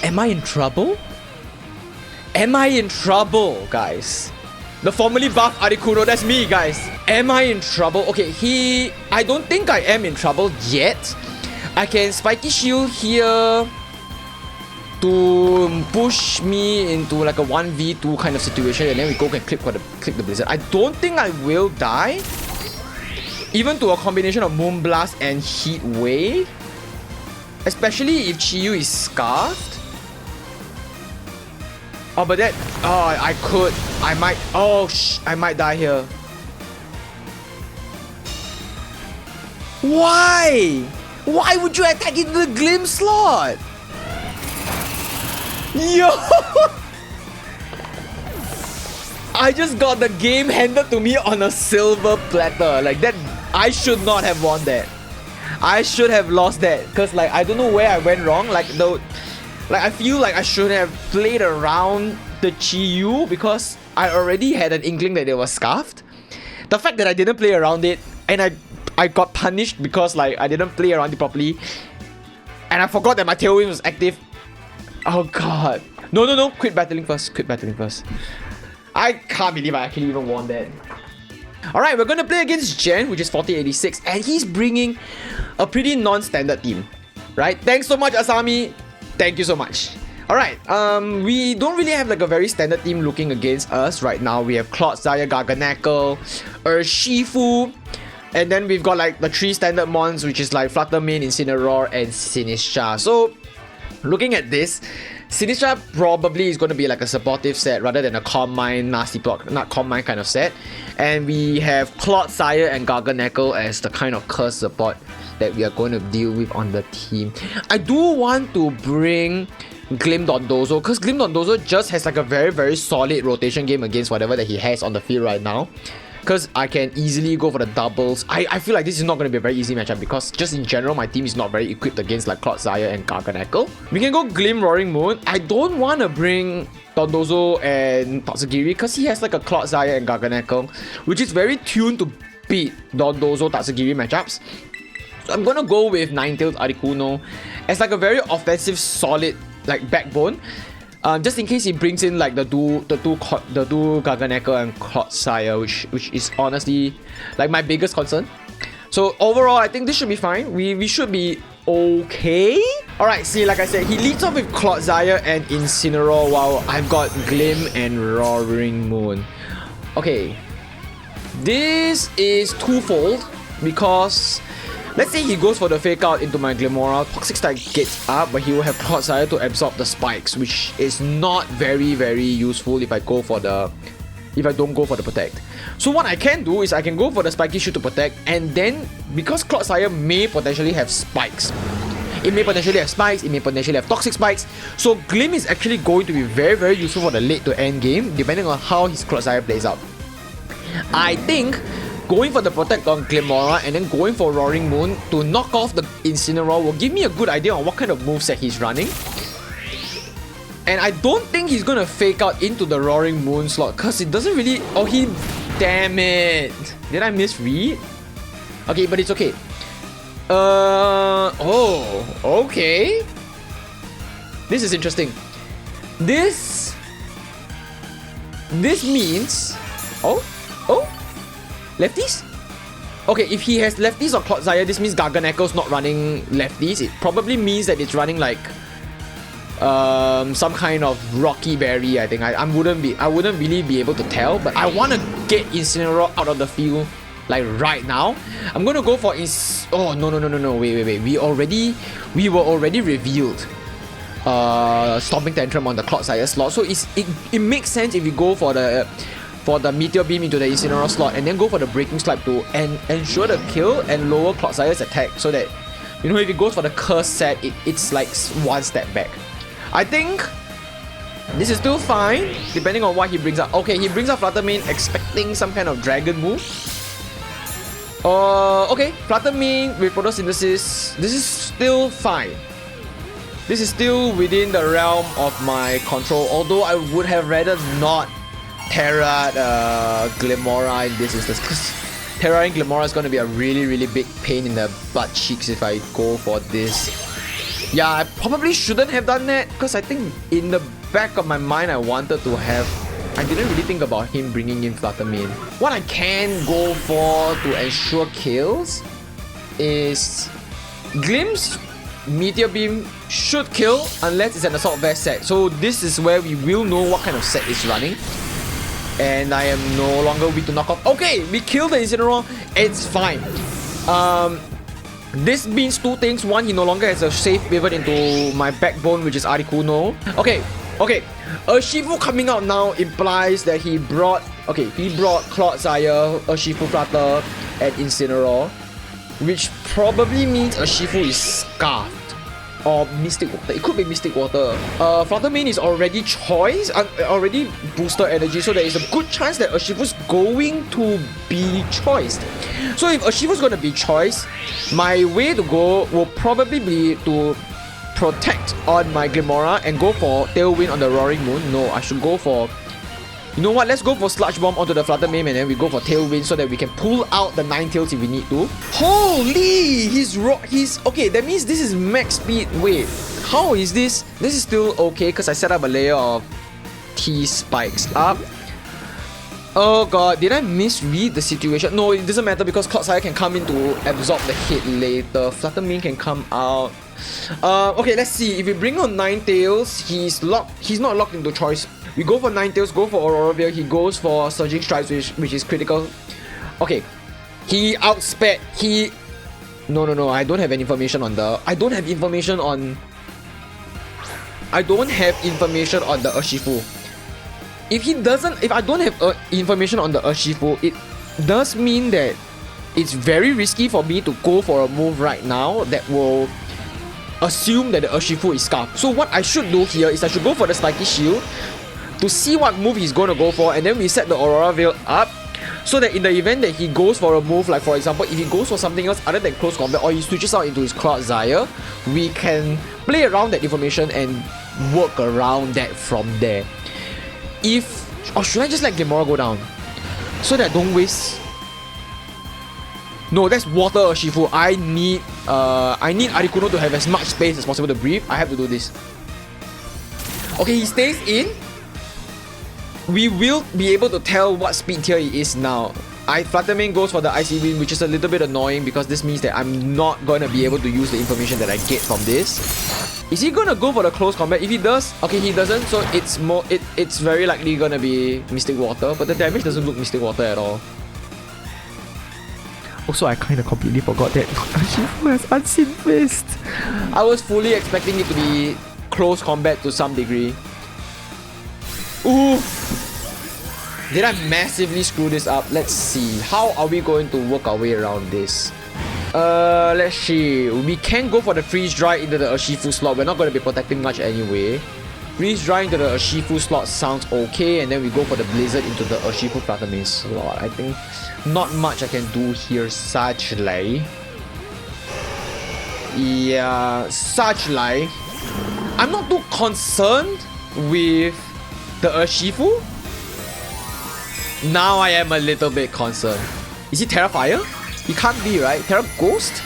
Am I in trouble? Am I in trouble, guys? The formerly buff Arikuno, that's me, guys. Am I in trouble? Okay, I don't think I am in trouble yet. I can Spiky Shield here to push me into like a 1v2 kind of situation, and then we go and click the Blizzard. I don't think I will die. Even to a combination of Moonblast and Heat Wave. Especially if Chi-Yu is Scarfed. Oh, but that... Oh, I might... Oh, I might die here. Why? Why would you attack into the Glim slot? Yo! I just got the game handed to me on a silver platter. Like that, I should not have won that. I should have lost that. Cause like, I don't know where I went wrong. Like I feel like I should have played around the Chi-Yu because I already had an inkling that it was Scarfed. The fact that I didn't play around it and I got punished because like I didn't play around it properly. And I forgot that my Tailwind was active. Oh god. No. Quit battling first. I can't believe I actually even won that. Alright, we're gonna play against Jen, which is 4086, and he's bringing a pretty non-standard team. Right? Thanks so much, Asami. Thank you so much. Alright, we don't really have like a very standard team looking against us right now. We have Clodsire, Garganacl, Urshifu, and then we've got like the 3 standard mons, which is like Fluttermane, Incineroar, and Sinistra. So, looking at this, Sinistra probably is going to be like a supportive set rather than a Calm Mind, Nasty Block, not Calm Mind kind of set. And we have Clodsire and Garganacl as the kind of curse support that we are going to deal with on the team. I do want to bring Glim Dondozo because Glim Dondozo just has like a very solid rotation game against whatever that he has on the field right now. Because I can easily go for the doubles. I feel like this is not going to be a very easy matchup because just in general, my team is not very equipped against like Clodsire and Garganacl. We can go Glim Roaring Moon. I don't want to bring Dondozo and Tatsugiri because he has like a Clodsire and Garganacl, which is very tuned to beat Dondozo Tatsugiri matchups. So I'm going to go with Ninetales Articuno as like a very offensive, solid like backbone. Just in case he brings in like the two Garganacl and Clodsire, which is honestly like my biggest concern. So overall, I think this should be fine. We should be okay. Alright, see, like I said, he leads off with Clodsire and Incineroar while I've got Glim and Roaring Moon. Okay, this is twofold because let's say he goes for the fake out into my Glimmora, Toxic Strike gets up, but he will have Clodsire to absorb the spikes, which is not very useful if I don't go for the protect. So what I can do is I can go for the Spiky Shoot to protect, and then because Clodsire may potentially have spikes. It may potentially have spikes, it may potentially have toxic spikes. So Glim is actually going to be very useful for the late to end game, depending on how his Clodsire plays out. I think going for the protect on Glimmora and then going for Roaring Moon to knock off the Incineroar will give me a good idea on what kind of moveset he's running. And I don't think he's gonna fake out into the Roaring Moon slot because it doesn't really... Oh, damn it! Did I misread? Okay, but it's okay. Oh, okay. This is interesting. This means... Oh? Lefties? Okay, if he has lefties or Clodsire, this means Garganacl's not running lefties. It probably means that it's running like some kind of Rocky Berry, I think. I wouldn't really be able to tell, but I want to get Incineroar out of the field like right now. I'm gonna go for oh no, wait. We were already revealed Stomping Tantrum on the Clodsire slot, so it makes sense if we go for the Meteor Beam into the Incineroar slot and then go for the Breaking Slap to ensure the kill and lower Clodsire's attack so that You know, if he goes for the curse set, it's like one step back. I think this is still fine, depending on what he brings up. Okay, he brings up Flutter Mane expecting some kind of dragon move. Okay, Flutter Mane with photosynthesis. This is still fine. This is still within the realm of my control, although I would have rather not Terra Glimora in this instance, because Terra and Glimora is going to be a really big pain in the butt cheeks if I go for this. Yeah, I probably shouldn't have done that, because I think in the back of my mind I wanted to have... I didn't really think about him bringing in Flutter Mane. What I can go for to ensure kills is Glimpse. Meteor Beam should kill unless it's an Assault Vest set. So this is where we will know what kind of set is running. And I am no longer weak to knock off. Okay, we killed the Incineroar. It's fine. This means two things. One, he no longer has a safe pivot into my backbone, which is Articuno. Okay. Urshifu coming out now implies that he brought Clodsire, Urshifu Flutter, and Incineroar, which probably means Urshifu is scarfed. Or Mystic Water. It could be Mystic Water. Flutter Mane is already choice, already booster energy, so there is a good chance that Urshifu's going to be choiced. So if Urshifu's going to be choiced, my way to go will probably be to protect on my Glimora and go for Tailwind on the Roaring Moon. No, I should go for... You know what? Let's go for Sludge Bomb onto the Flutter Mane and then we go for Tailwind so that we can pull out the Ninetales if we need to. Holy! He's... Okay, that means this is max speed. Wait, how is this? This is still okay because I set up a layer of T-Spikes up. Oh god, did I misread the situation? No, it doesn't matter because Clodsire can come in to absorb the hit later. Flutter Mane can come out. Okay, let's see. If we bring on Ninetales, he's not locked into choice. We go for Ninetales, go for Aurora Veil. He goes for Surging Strikes, which is critical. Okay, he outsped. No. I don't have any information on the. I don't have information on the Urshifu. If I don't have information on the Urshifu, it does mean that it's very risky for me to go for a move right now that will assume that the Urshifu is scarfed. So what I should do here is I should go for the Spiky Shield to see what move he's going to go for, and then we set the Aurora Veil up so that in the event that he goes for a move, like for example, if he goes for something else other than close combat or he switches out into his Clodsire, we can play around that information and work around that from there. Or should I just let Glimora go down so that I don't waste... No, that's Water Urshifu. I need Articuno to have as much space as possible to breathe. I have to do this. Okay, he stays in. We will be able to tell what speed tier he is now. Flutter Mane goes for the Icy Wind, which is a little bit annoying because this means that I'm not going to be able to use the information that I get from this. Is he going to go for the close combat? If he does, okay, he doesn't, so it's very likely going to be Mystic Water, but the damage doesn't look Mystic Water at all. Also, I kind of completely forgot that Urshifu has Unseen Fist. I was fully expecting it to be close combat to some degree. Ooh! Did I massively screw this up? Let's see. How are we going to work our way around this? Let's see. We can go for the Freeze Dry into the Urshifu slot. We're not going to be protecting much anyway. Freeze Dry into the Urshifu slot sounds okay. And then we go for the Blizzard into the Urshifu Flutter Mane slot. I think not much I can do here, sadly. Yeah, sadly. I'm not too concerned with the Urshifu. Now I am a little bit concerned. Is he Terra Fire? He can't be, right? Terra Ghost?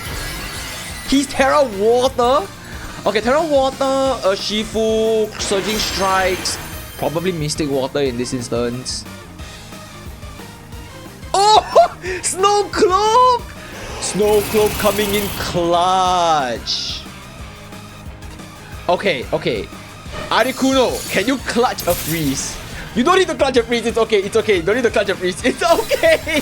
He's Terra Water? Okay, Terra Water, Urshifu, Surging Strikes, probably Mystic Water in this instance. Oh! Snow Cloak! Snow Cloak coming in clutch. Okay. Articuno, can you clutch a freeze? You don't need to clutch a freeze, it's okay. You don't need to clutch a freeze, it's okay.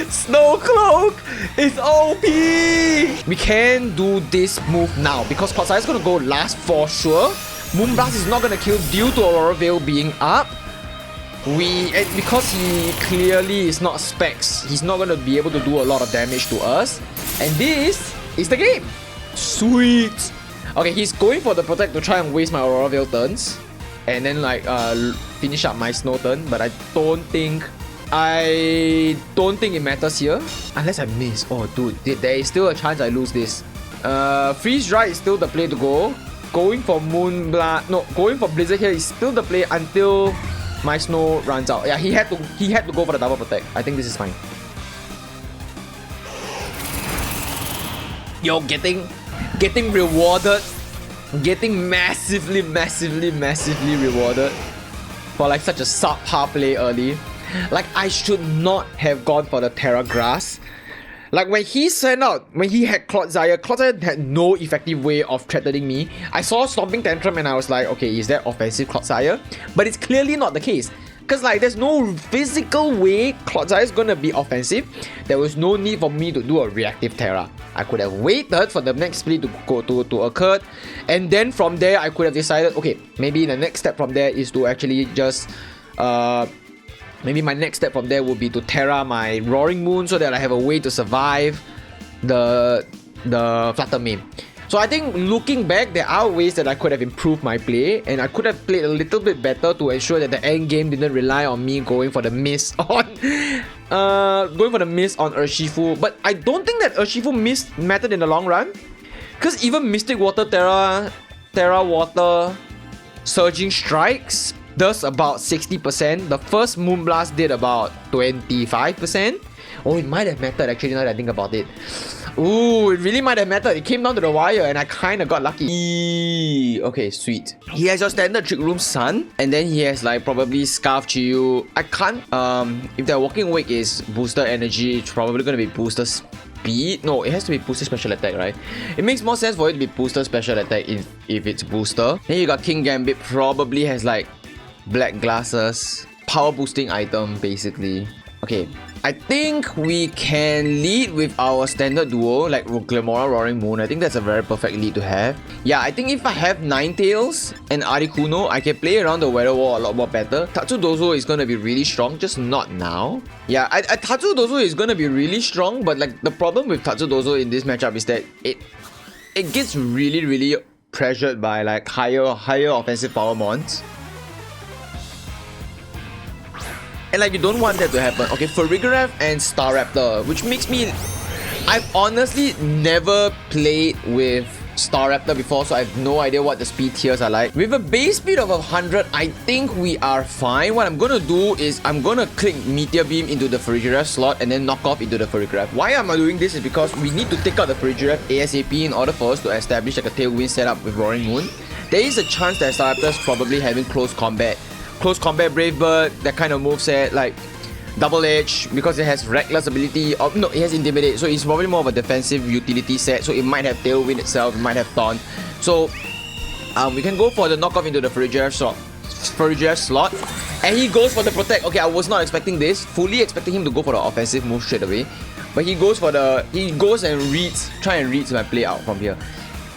Snow Cloak is OP. We can do this move now because Clodsire is going to go last for sure. Moonblast is not going to kill due to Aurora Veil being up. because he clearly is not specs, he's not going to be able to do a lot of damage to us. And this is the game. Sweet. Okay, he's going for the protect to try and waste my Aurora Veil turns. And then like finish up my snow turn. But I don't think it matters here. Unless I miss. Oh dude, there is still a chance I lose this. Freeze Dry is still the play to go. Going for going for Blizzard here is still the play until my snow runs out. Yeah, he had to go for the double protect. I think this is fine. Yo, getting rewarded. Getting massively rewarded for like such a subpar play early. Like, I should not have gone for the Terra Grass. Like, when he had Clotzire had no effective way of threatening me. I saw Stomping Tantrum and I was like, okay, is that offensive Clotzire? But it's clearly not the case. Because like, there's no physical way Clotzire is gonna be offensive. There was no need for me to do a reactive Terra. I could have waited for the next split to occur. And then from there, I could have decided, okay, maybe the next step from there is to actually just... maybe my next step from there would be to Terra my Roaring Moon so that I have a way to survive the Flutter Mane. So I think looking back, there are ways that I could have improved my play, and I could have played a little bit better to ensure that the end game didn't rely on me going for the miss on Urshifu. But I don't think that Urshifu miss mattered in the long run, because even Mystic Water Terra Water Surging Strikes does about 60%. The first Moonblast did about 25%. Oh, it might have mattered actually now that I think about it. Ooh, it really might have mattered. It came down to the wire and I kind of got lucky. Okay, sweet. He has your standard Trick Room Sun, and then he has like probably Scarf Chiyu. I can't, if their Walking Wake is booster energy, it's probably going to be booster speed. No, it has to be booster special attack, right? It makes more sense for it to be booster special attack if it's booster. Then you got King Gambit, probably has like black glasses, power boosting item basically. Okay, I think we can lead with our standard duo like Glamora Roaring Moon. I think that's a very perfect lead to have. Yeah, I think if I have Ninetales and Articuno, I can play around the Weather Wall a lot more better. Tatsudozo is gonna be really strong, just not now. Yeah, Tatsudozo is gonna be really strong, but like the problem with Tatsudozo in this matchup is that it gets really pressured by like higher offensive power mons. And like, you don't want that to happen. Okay, Farigiraf and Staraptor, which makes me... I've honestly never played with Staraptor before, so I have no idea what the speed tiers are like. With a base speed of 100, I think we are fine. What I'm gonna do is I'm gonna click Meteor Beam into the Farigiraf slot and then knock off into the Farigiraf. Why am I doing this is because we need to take out the Farigiraf ASAP in order for us to establish like a Tailwind setup with Roaring Moon. There is a chance that Staraptor is probably having close combat Brave Bird, that kind of moveset, like Double Edge, because it has Reckless ability. Oh, no, it has Intimidate, so it's probably more of a defensive utility set. So it might have Tailwind itself, it might have Taunt. So we can go for the knockoff into the Farigiraf slot. And he goes for the Protect. Okay, I was not expecting this. Fully expecting him to go for the offensive move straight away. But he goes and reads, try and reads my play out from here.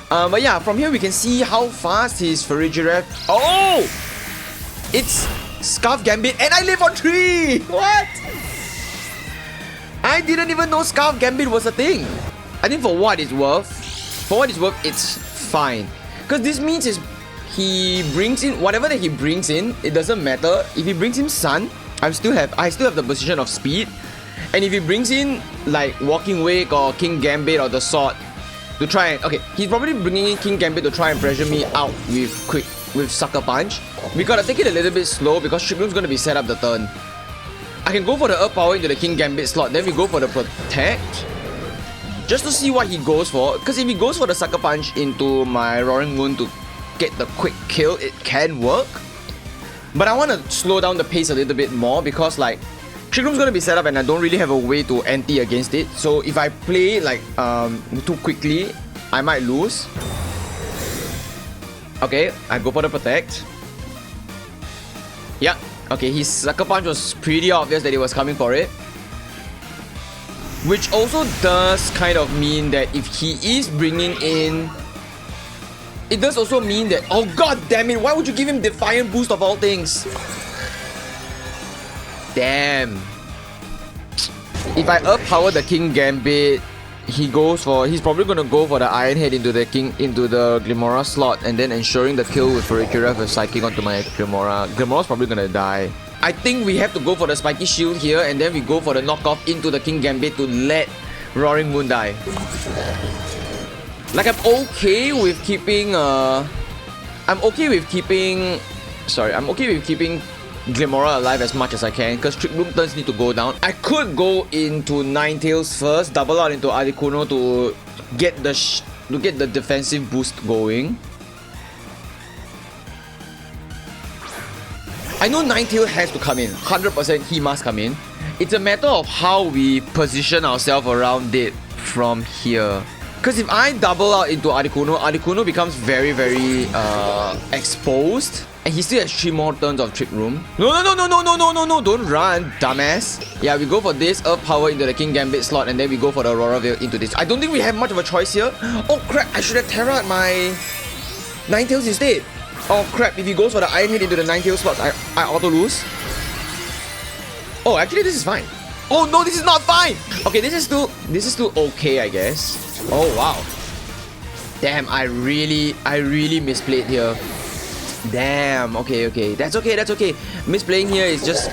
But yeah, from here we can see how fast his Farigiraf... Oh! It's Scarf Gambit and I live on 3! What? I didn't even know Scarf Gambit was a thing. I think for what it's worth, it's fine. Because this means he brings in whatever that he brings in, it doesn't matter. If he brings in Sun, I still have the position of speed. And if he brings in like Walking Wake or King Gambit or the Sword to try and... Okay, he's probably bringing in King Gambit to try and pressure me out with Sucker Punch. We gotta take it a little bit slow because Trick Room's gonna be set up the turn. I can go for the Earth Power into the King Gambit slot, then we go for the Protect. Just to see what he goes for. Because if he goes for the Sucker Punch into my Roaring Moon to get the quick kill, it can work. But I want to slow down the pace a little bit more because like Trick Room's gonna be set up and I don't really have a way to anti against it. So if I play like too quickly, I might lose. Okay, I go for the Protect. Yeah, okay, his Sucker Punch was pretty obvious that he was coming for it. Which also does kind of mean that if he is bringing in... It does also mean that... Oh god damn it, why would you give him Defiant Boost of all things? Damn. If I up power the King Gambit, he's probably gonna go for the Iron Head into the Glimora slot and then ensuring the kill with Ferrigiraf with Psychic onto my Glimora. Glimora's probably gonna die. I think we have to go for the Spiky Shield here and then we go for the knockoff into the King Gambit to let Roaring Moon die. Like I'm okay with keeping Glimora alive as much as I can because Trick Room turns need to go down. I could go into Ninetales first, double out into Articuno to get the defensive boost going. I know Ninetales has to come in, 100% he must come in. It's a matter of how we position ourselves around it from here. Because if I double out into Articuno becomes very, very exposed. And he still has 3 more turns of Trick Room. No, don't run, dumbass. Yeah, we go for this, Earth Power into the King Gambit slot, and then we go for the Aurora Veil into this. I don't think we have much of a choice here. Oh crap, I should have Terra'd my Ninetales instead. Oh crap, if he goes for the Iron Head into the Ninetales slots, I auto lose. Oh, actually this is fine. Oh no, this is not fine! Okay, this is still okay, I guess. Oh wow. Damn, I really misplayed here. Damn, okay. That's okay. Misplaying here is just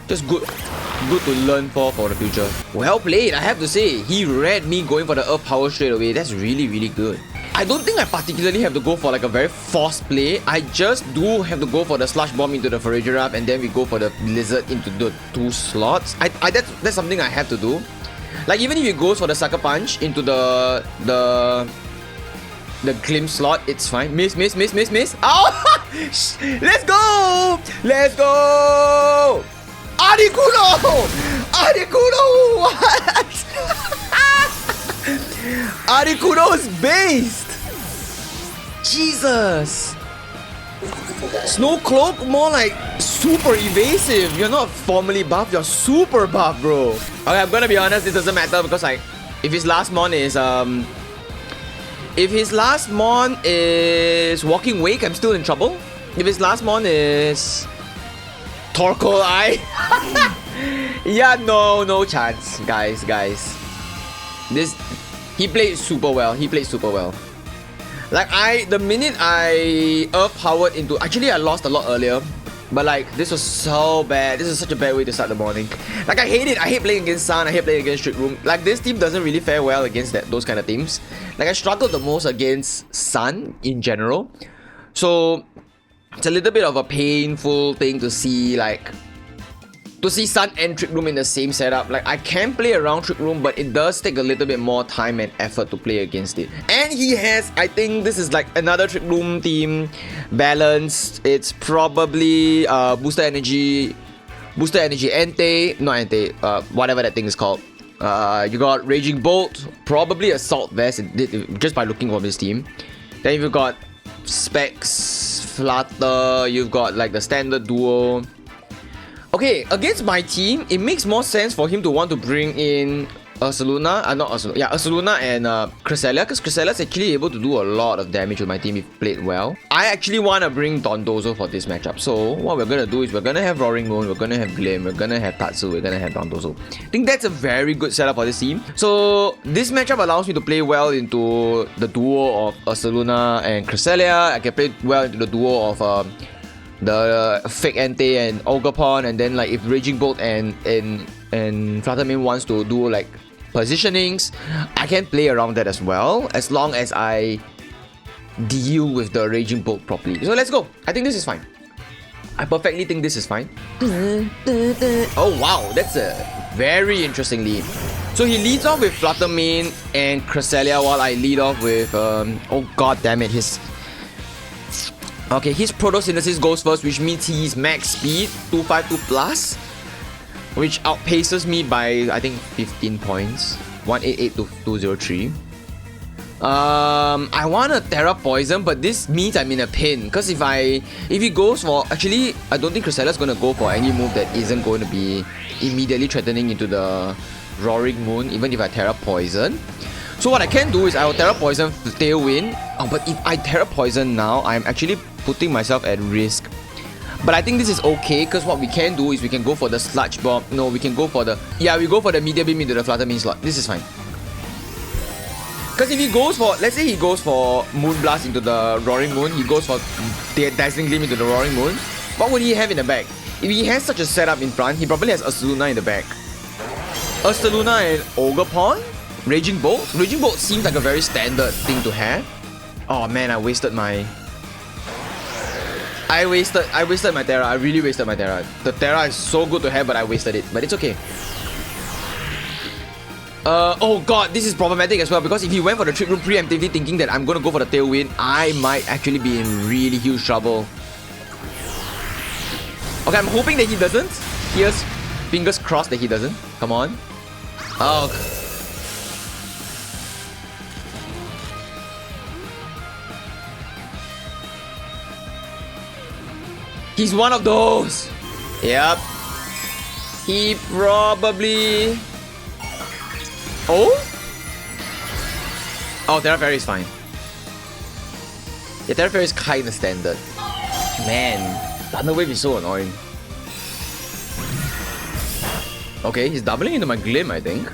good to learn for the future. Well played, I have to say. He read me going for the Earth Power straight away. That's really good. I don't think I particularly have to go for like a very forced play. I just do have to go for the Slush Bomb into the Ferrigiraf and then we go for the Blizzard into the 2 slots. That's something I have to do. Like even if he goes for the Sucker Punch into the Glim slot, it's fine. Miss. Oh! Let's go! Articuno! What? Articuno's based! Jesus! Snow Cloak, more like super evasive. You're not formally buff, you're super buff, bro. Okay, I'm gonna be honest, it doesn't matter because like, if his last mon is Walking Wake, I'm still in trouble. If his last mon is Torkoal Eye, yeah, no chance, guys. He played super well. Like the minute I Earth Powered into, actually I lost a lot earlier, but like this was so bad. This is such a bad way to start the morning. Like I hate it. I hate playing against Sun. I hate playing against Trick Room. Like this team doesn't really fare well against those kind of teams. Like I struggled the most against Sun in general. So it's a little bit of a painful thing to see, like to see Sun and Trick Room in the same setup. Like I can play around Trick Room, but it does take a little bit more time and effort to play against it. And he has, I think this is like another Trick Room team balanced. It's probably Booster Energy Entei, not Entei, whatever that thing is called. You got Raging Bolt, probably Assault Vest, just by looking from this team. Then you've got Specs, Flutter, you've got like the standard duo. Okay, against my team, it makes more sense for him to want to bring in Ursaluna and Cresselia, because Cresselia is actually able to do a lot of damage with my team if played well. I actually want to bring Dondozo for this matchup. So what we're going to do is we're going to have Roaring Moon, we're going to have Glim, we're going to have Tatsu, we're going to have Dondozo. I think that's a very good setup for this team. So this matchup allows me to play well into the duo of Ursaluna and Cresselia. I can play well into the duo of the Fake Entei and Ogerpon, and then like if Raging Bolt and Fluttermane wants to do like positionings, I can play around that as well, as long as I deal with the Raging Bolt properly. So let's go. I think this is fine. I perfectly think this is fine. Oh wow, that's a very interesting lead. So he leads off with Fluttermane and Cresselia while I lead off with oh god damn it, his Photosynthesis goes first, which means he's max speed 252 plus, which outpaces me by I think 15 points, 188 to 203. I want a Terra Poison, but this means I'm in a pin, because if he goes for, actually I don't think Cresselia's gonna go for any move that isn't going to be immediately threatening into the Roaring Moon, even if I Terra Poison. So what I can do is I will Terra Poison Tailwind. Oh, but if I Terra Poison now, I'm actually putting myself at risk. But I think this is okay, because what we can do is we can go for the sludge bomb. No, we can go for the... Yeah, we go for the media beam into the flutter mean slot. This is fine. Because if he goes for... Let's say he goes for Moon Blast into the Roaring Moon. He goes for Dazzling Gleam into the Roaring Moon. What would he have in the back? If he has such a setup in front, he probably has Ursaluna in the back. Ursaluna and Ogre Pawn? Raging Bolt? Raging Bolt seems like a very standard thing to have. Oh man, I wasted my Terra. I really wasted my Terra. The Terra is so good to have, but I wasted it. But it's okay. Oh god, this is problematic as well, because if he went for the Trick Room preemptively thinking that I'm gonna go for the Tailwind, I might actually be in really huge trouble. Okay, I'm hoping that he doesn't. Here's fingers crossed that he doesn't. Come on. Oh. He's one of those. Yep. He probably... Oh? Oh, Terra Fairy is fine. Yeah, Terra Fairy is kinda standard. Man, Thunder Wave is so annoying. Okay, he's doubling into my Glim, I think.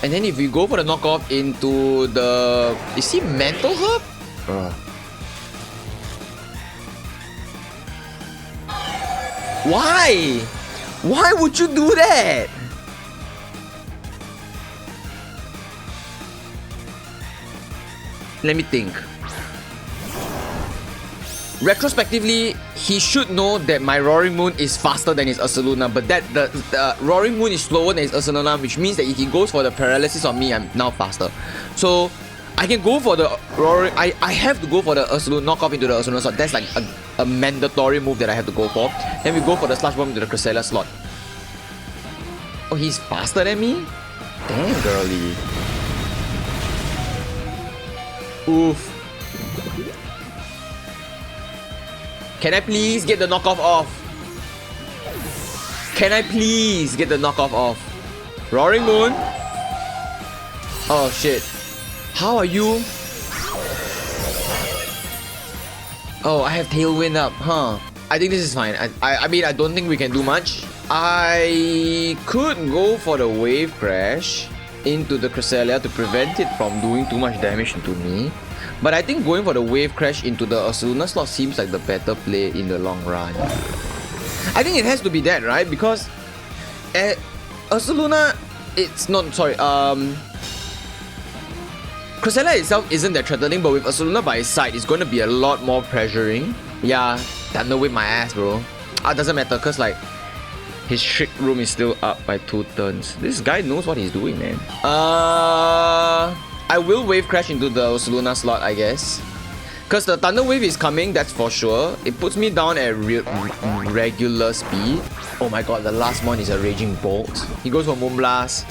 And then if we go for the knockoff into the... Is he Mental Herb? Why? Why would you do that? Let me think. Retrospectively, he should know that my Roaring Moon is faster than his Ursaluna, but that the Roaring Moon is slower than his Ursaluna, which means that if he goes for the paralysis on me, I'm now faster. So I can go for the Roaring. I have to go for the Ursaluna knockoff into the Ursaluna slot. That's like a mandatory move that I have to go for. Then we go for the Slush Bomb into the Cresselia slot. Oh, he's faster than me? Damn, girly. Oof. Can I please get the knockoff off? Can I please get the knockoff off? Roaring Moon? Oh shit. How are you? Oh, I have Tailwind up, huh? I think this is fine. I mean, I don't think we can do much. I could go for the Wave Crash into the Cresselia to prevent it from doing too much damage to me. But I think going for the Wave Crash into the Ursaluna slot seems like the better play in the long run. I think it has to be that, right? Because Ursaluna, it's not, sorry, Cresselia itself isn't that threatening, but with Ursaluna by his side, it's going to be a lot more pressuring. Yeah, Thunder Whip my ass, bro. Doesn't matter, because like, his Trick Room is still up by 2 turns. This guy knows what he's doing, man. I will Wave Crash into the Ursaluna slot, I guess. Because the Thunder Wave is coming, that's for sure. It puts me down at regular speed. Oh my god, the last one is a Raging Bolt. He goes for Moonblast.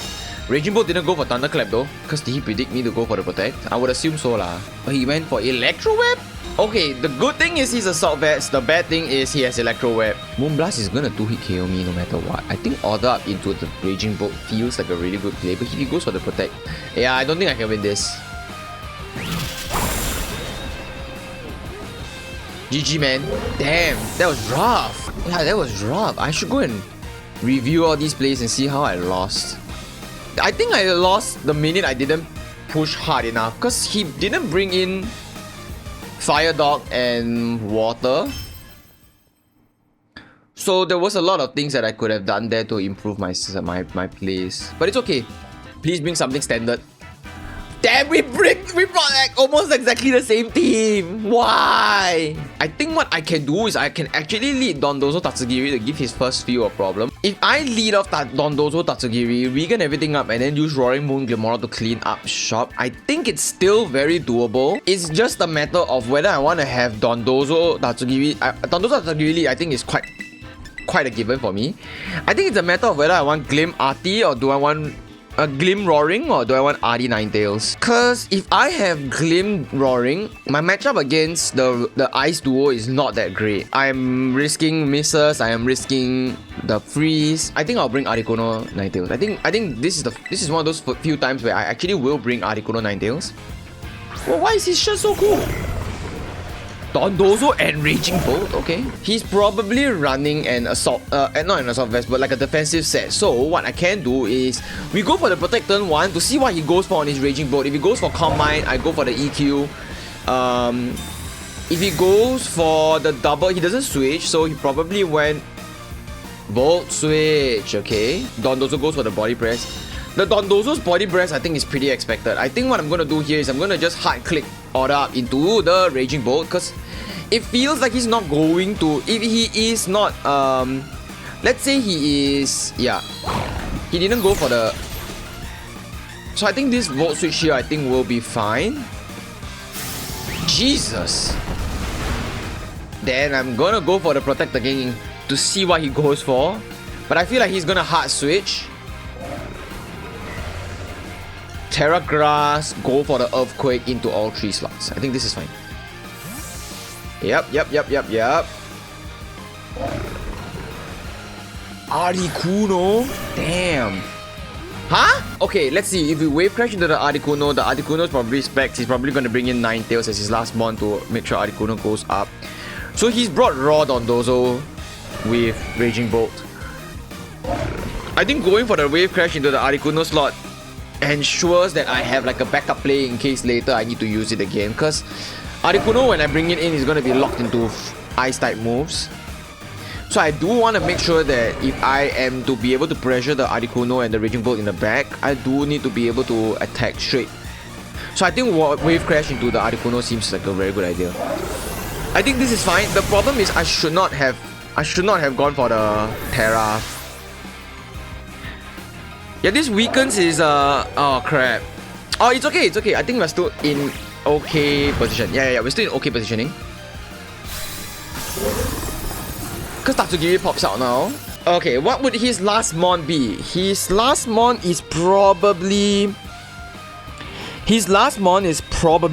Raging Bolt didn't go for Thunderclap though. Because did he predict me to go for the Protect? I would assume so lah. But he went for Electro Web? Okay, the good thing is he's Assault Vest. The bad thing is he has Electro Web. Moonblast is gonna 2-hit KO me no matter what. I think Order Up into the Raging Bolt feels like a really good play. But if he goes for the Protect, yeah, I don't think I can win this. GG, man. Damn, that was rough. Yeah, that was rough. I should go and review all these plays and see how I lost. I think I lost the minute I didn't push hard enough. Because he didn't bring in Fire Dog and Water. So there was a lot of things that I could have done there to improve my plays. But it's okay. Please bring something standard. Damn, we brought like almost exactly the same team. Why? I think what I can do is I can actually lead Dondozo Tatsugiri to give his first few a problem. If I lead off Dondozo Tatsugiri, weaken everything up and then use Roaring Moon Glimora to clean up shop, I think it's still very doable. It's just a matter of whether I want to have Dondozo Tatsugiri. Dondozo Tatsugiri I think is quite a given for me. I think it's a matter of whether I want Glim Arty or do I want a Glim Roaring or do I want Arty Ninetales? Cause if I have Glim Roaring, my matchup against the Ice Duo is not that great. I'm risking misses, I am risking the freeze. I think I'll bring Articuno Ninetales. I think this is one of those few times where I actually will bring Articuno Ninetales. Well, why is his shirt so cool? Dondozo and Raging Bolt, okay. He's probably running an assault, not an assault vest, but like a defensive set. So what I can do is, we go for the Protect turn 1 to see what he goes for on his Raging Bolt. If he goes for Combine, I go for the EQ. If he goes for the double, he doesn't switch, so he probably went Bolt switch, okay. Dondozo goes for the body press. The Dondozo's body press I think is pretty expected. I think what I'm gonna do here is I'm gonna just hard click order up into the Raging Bolt, because it feels like he's not going to, if he is not, let's say he is, yeah, he didn't go for the, so I think this Volt switch here I think will be fine. Jesus. Then I'm gonna go for the Protect again to see what he goes for. But I feel like he's gonna hard switch. Terra Grass, go for the Earthquake into all 3 slots. I think this is fine. Yep. Articuno? Damn. Huh? Okay, let's see. If we Wave Crash into the Articuno's probably specs. He's probably gonna bring in Ninetales as his last mon to make sure Articuno goes up. So he's brought Raw Dondozo with Raging Bolt. I think going for the Wave Crash into the Articuno slot ensures that I have like a backup play in case later I need to use it again, because Articuno, when I bring it in, is going to be locked into Ice type moves. So I do want to make sure that if I am to be able to pressure the Articuno and the Raging Bolt in the back, I do need to be able to attack straight. So I think Wave Crash into the Articuno seems like a very good idea. I think this is fine. The problem is I should not have gone for the Terra. Yeah, this weakens his oh crap. Oh, it's okay. I think we're still in okay position. Yeah, we're still in okay positioning. Because Tatsugiri pops out now. Okay, what would his last mon be? His last mon is probably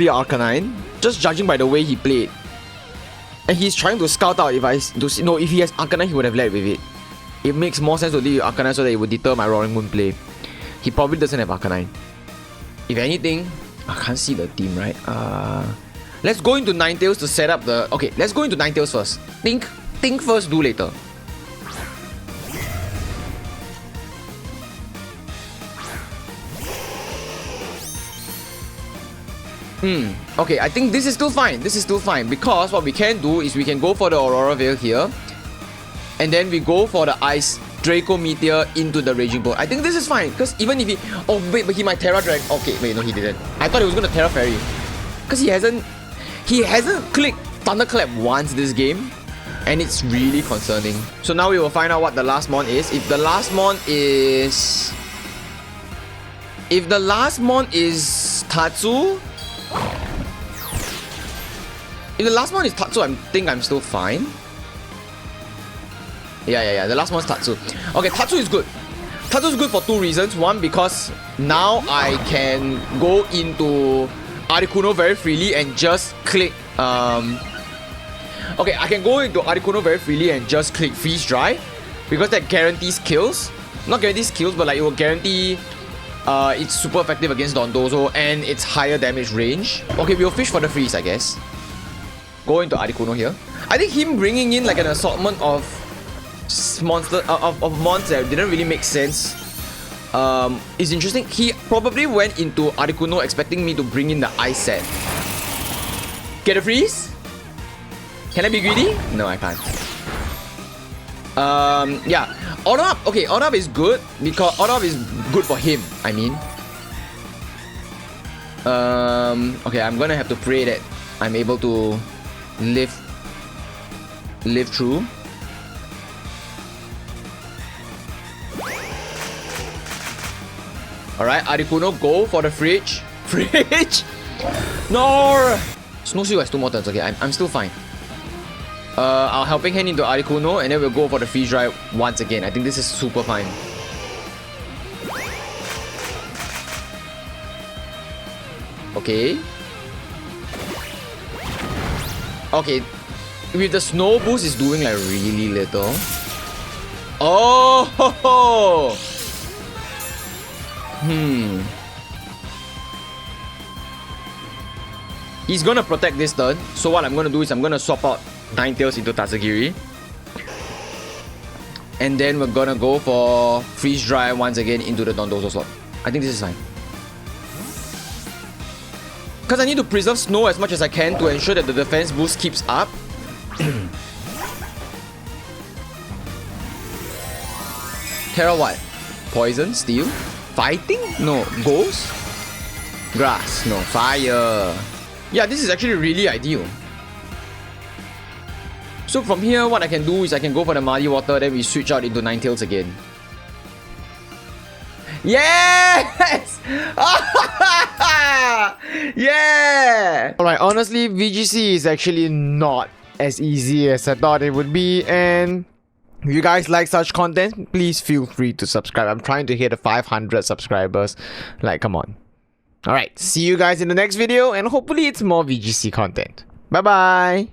Arcanine, just judging by the way he played. And he's trying to scout out if he has Arcanine, he would have led with it. It makes more sense to lead with Arcanine so that it would deter my Roaring Moon play. He probably doesn't have Arcanine. If anything, I can't see the team, right? Let's go into Ninetales to set up the... Okay, let's go into Ninetales first. Think first, do later. Okay, I think this is still fine. Because what we can do is we can go for the Aurora Veil here. And then we go for the Ice Draco Meteor into the Raging Bolt. I think this is fine. Because even if he... Oh, wait, but he might Terra Drag... Okay, wait, no, he didn't. I thought he was going to Terra Fairy. Because he hasn't clicked Thunderclap once this game. And it's really concerning. So now we will find out what the last mon is. If the last mon is Tatsu... If the last one is Tatsu, I think I'm still fine. Yeah. The last one's Tatsu. Okay, Tatsu is good. Tatsu is good for 2 reasons. One, because now I can go into Articuno very freely and just click... Okay, I can go into Articuno very freely and just click Freeze Dry. Because that guarantees kills. Not guarantees kills, but like it will guarantee... it's super effective against Dondozo and it's higher damage range. Okay, we'll fish for the freeze, I guess. Go into Articuno here. I think him bringing in like an assortment of mons that didn't really make sense is interesting. He probably went into Articuno expecting me to bring in the ice set. Get a freeze? Can I be greedy? No, I can't. Yeah. Auto up. Okay, auto up is good because auto up is good for him, I mean. Okay, I'm gonna have to pray that I'm able to live through. Alright, Articuno, go for the fridge. Fridge! No! Snowshoe has 2 more turns. Okay, I'm still fine. I'll Helping Hand into Articuno and then we'll go for the Freeze Dry once again. I think this is super fine. Okay. Okay. With the Snow Boost, it's doing like really little. Oh! Ho, ho. He's gonna protect this turn. So what I'm gonna do is I'm gonna swap out Ninetales into Tatsugiri. And then we're gonna go for Freeze Dry once again into the Dondozo slot. I think this is fine. Because I need to preserve Snow as much as I can to ensure that the defense boost keeps up. Terra what? Poison? Steel? Fighting? No. Ghost? Grass? No. Fire. Yeah, this is actually really ideal. So from here, what I can do is I can go for the Muddy Water, then we switch out into Ninetales again. Yes! Yeah! Alright, honestly, VGC is actually not as easy as I thought it would be, and if you guys like such content, please feel free to subscribe. I'm trying to hit the 500 subscribers. Like, come on. Alright, see you guys in the next video, and hopefully it's more VGC content. Bye bye!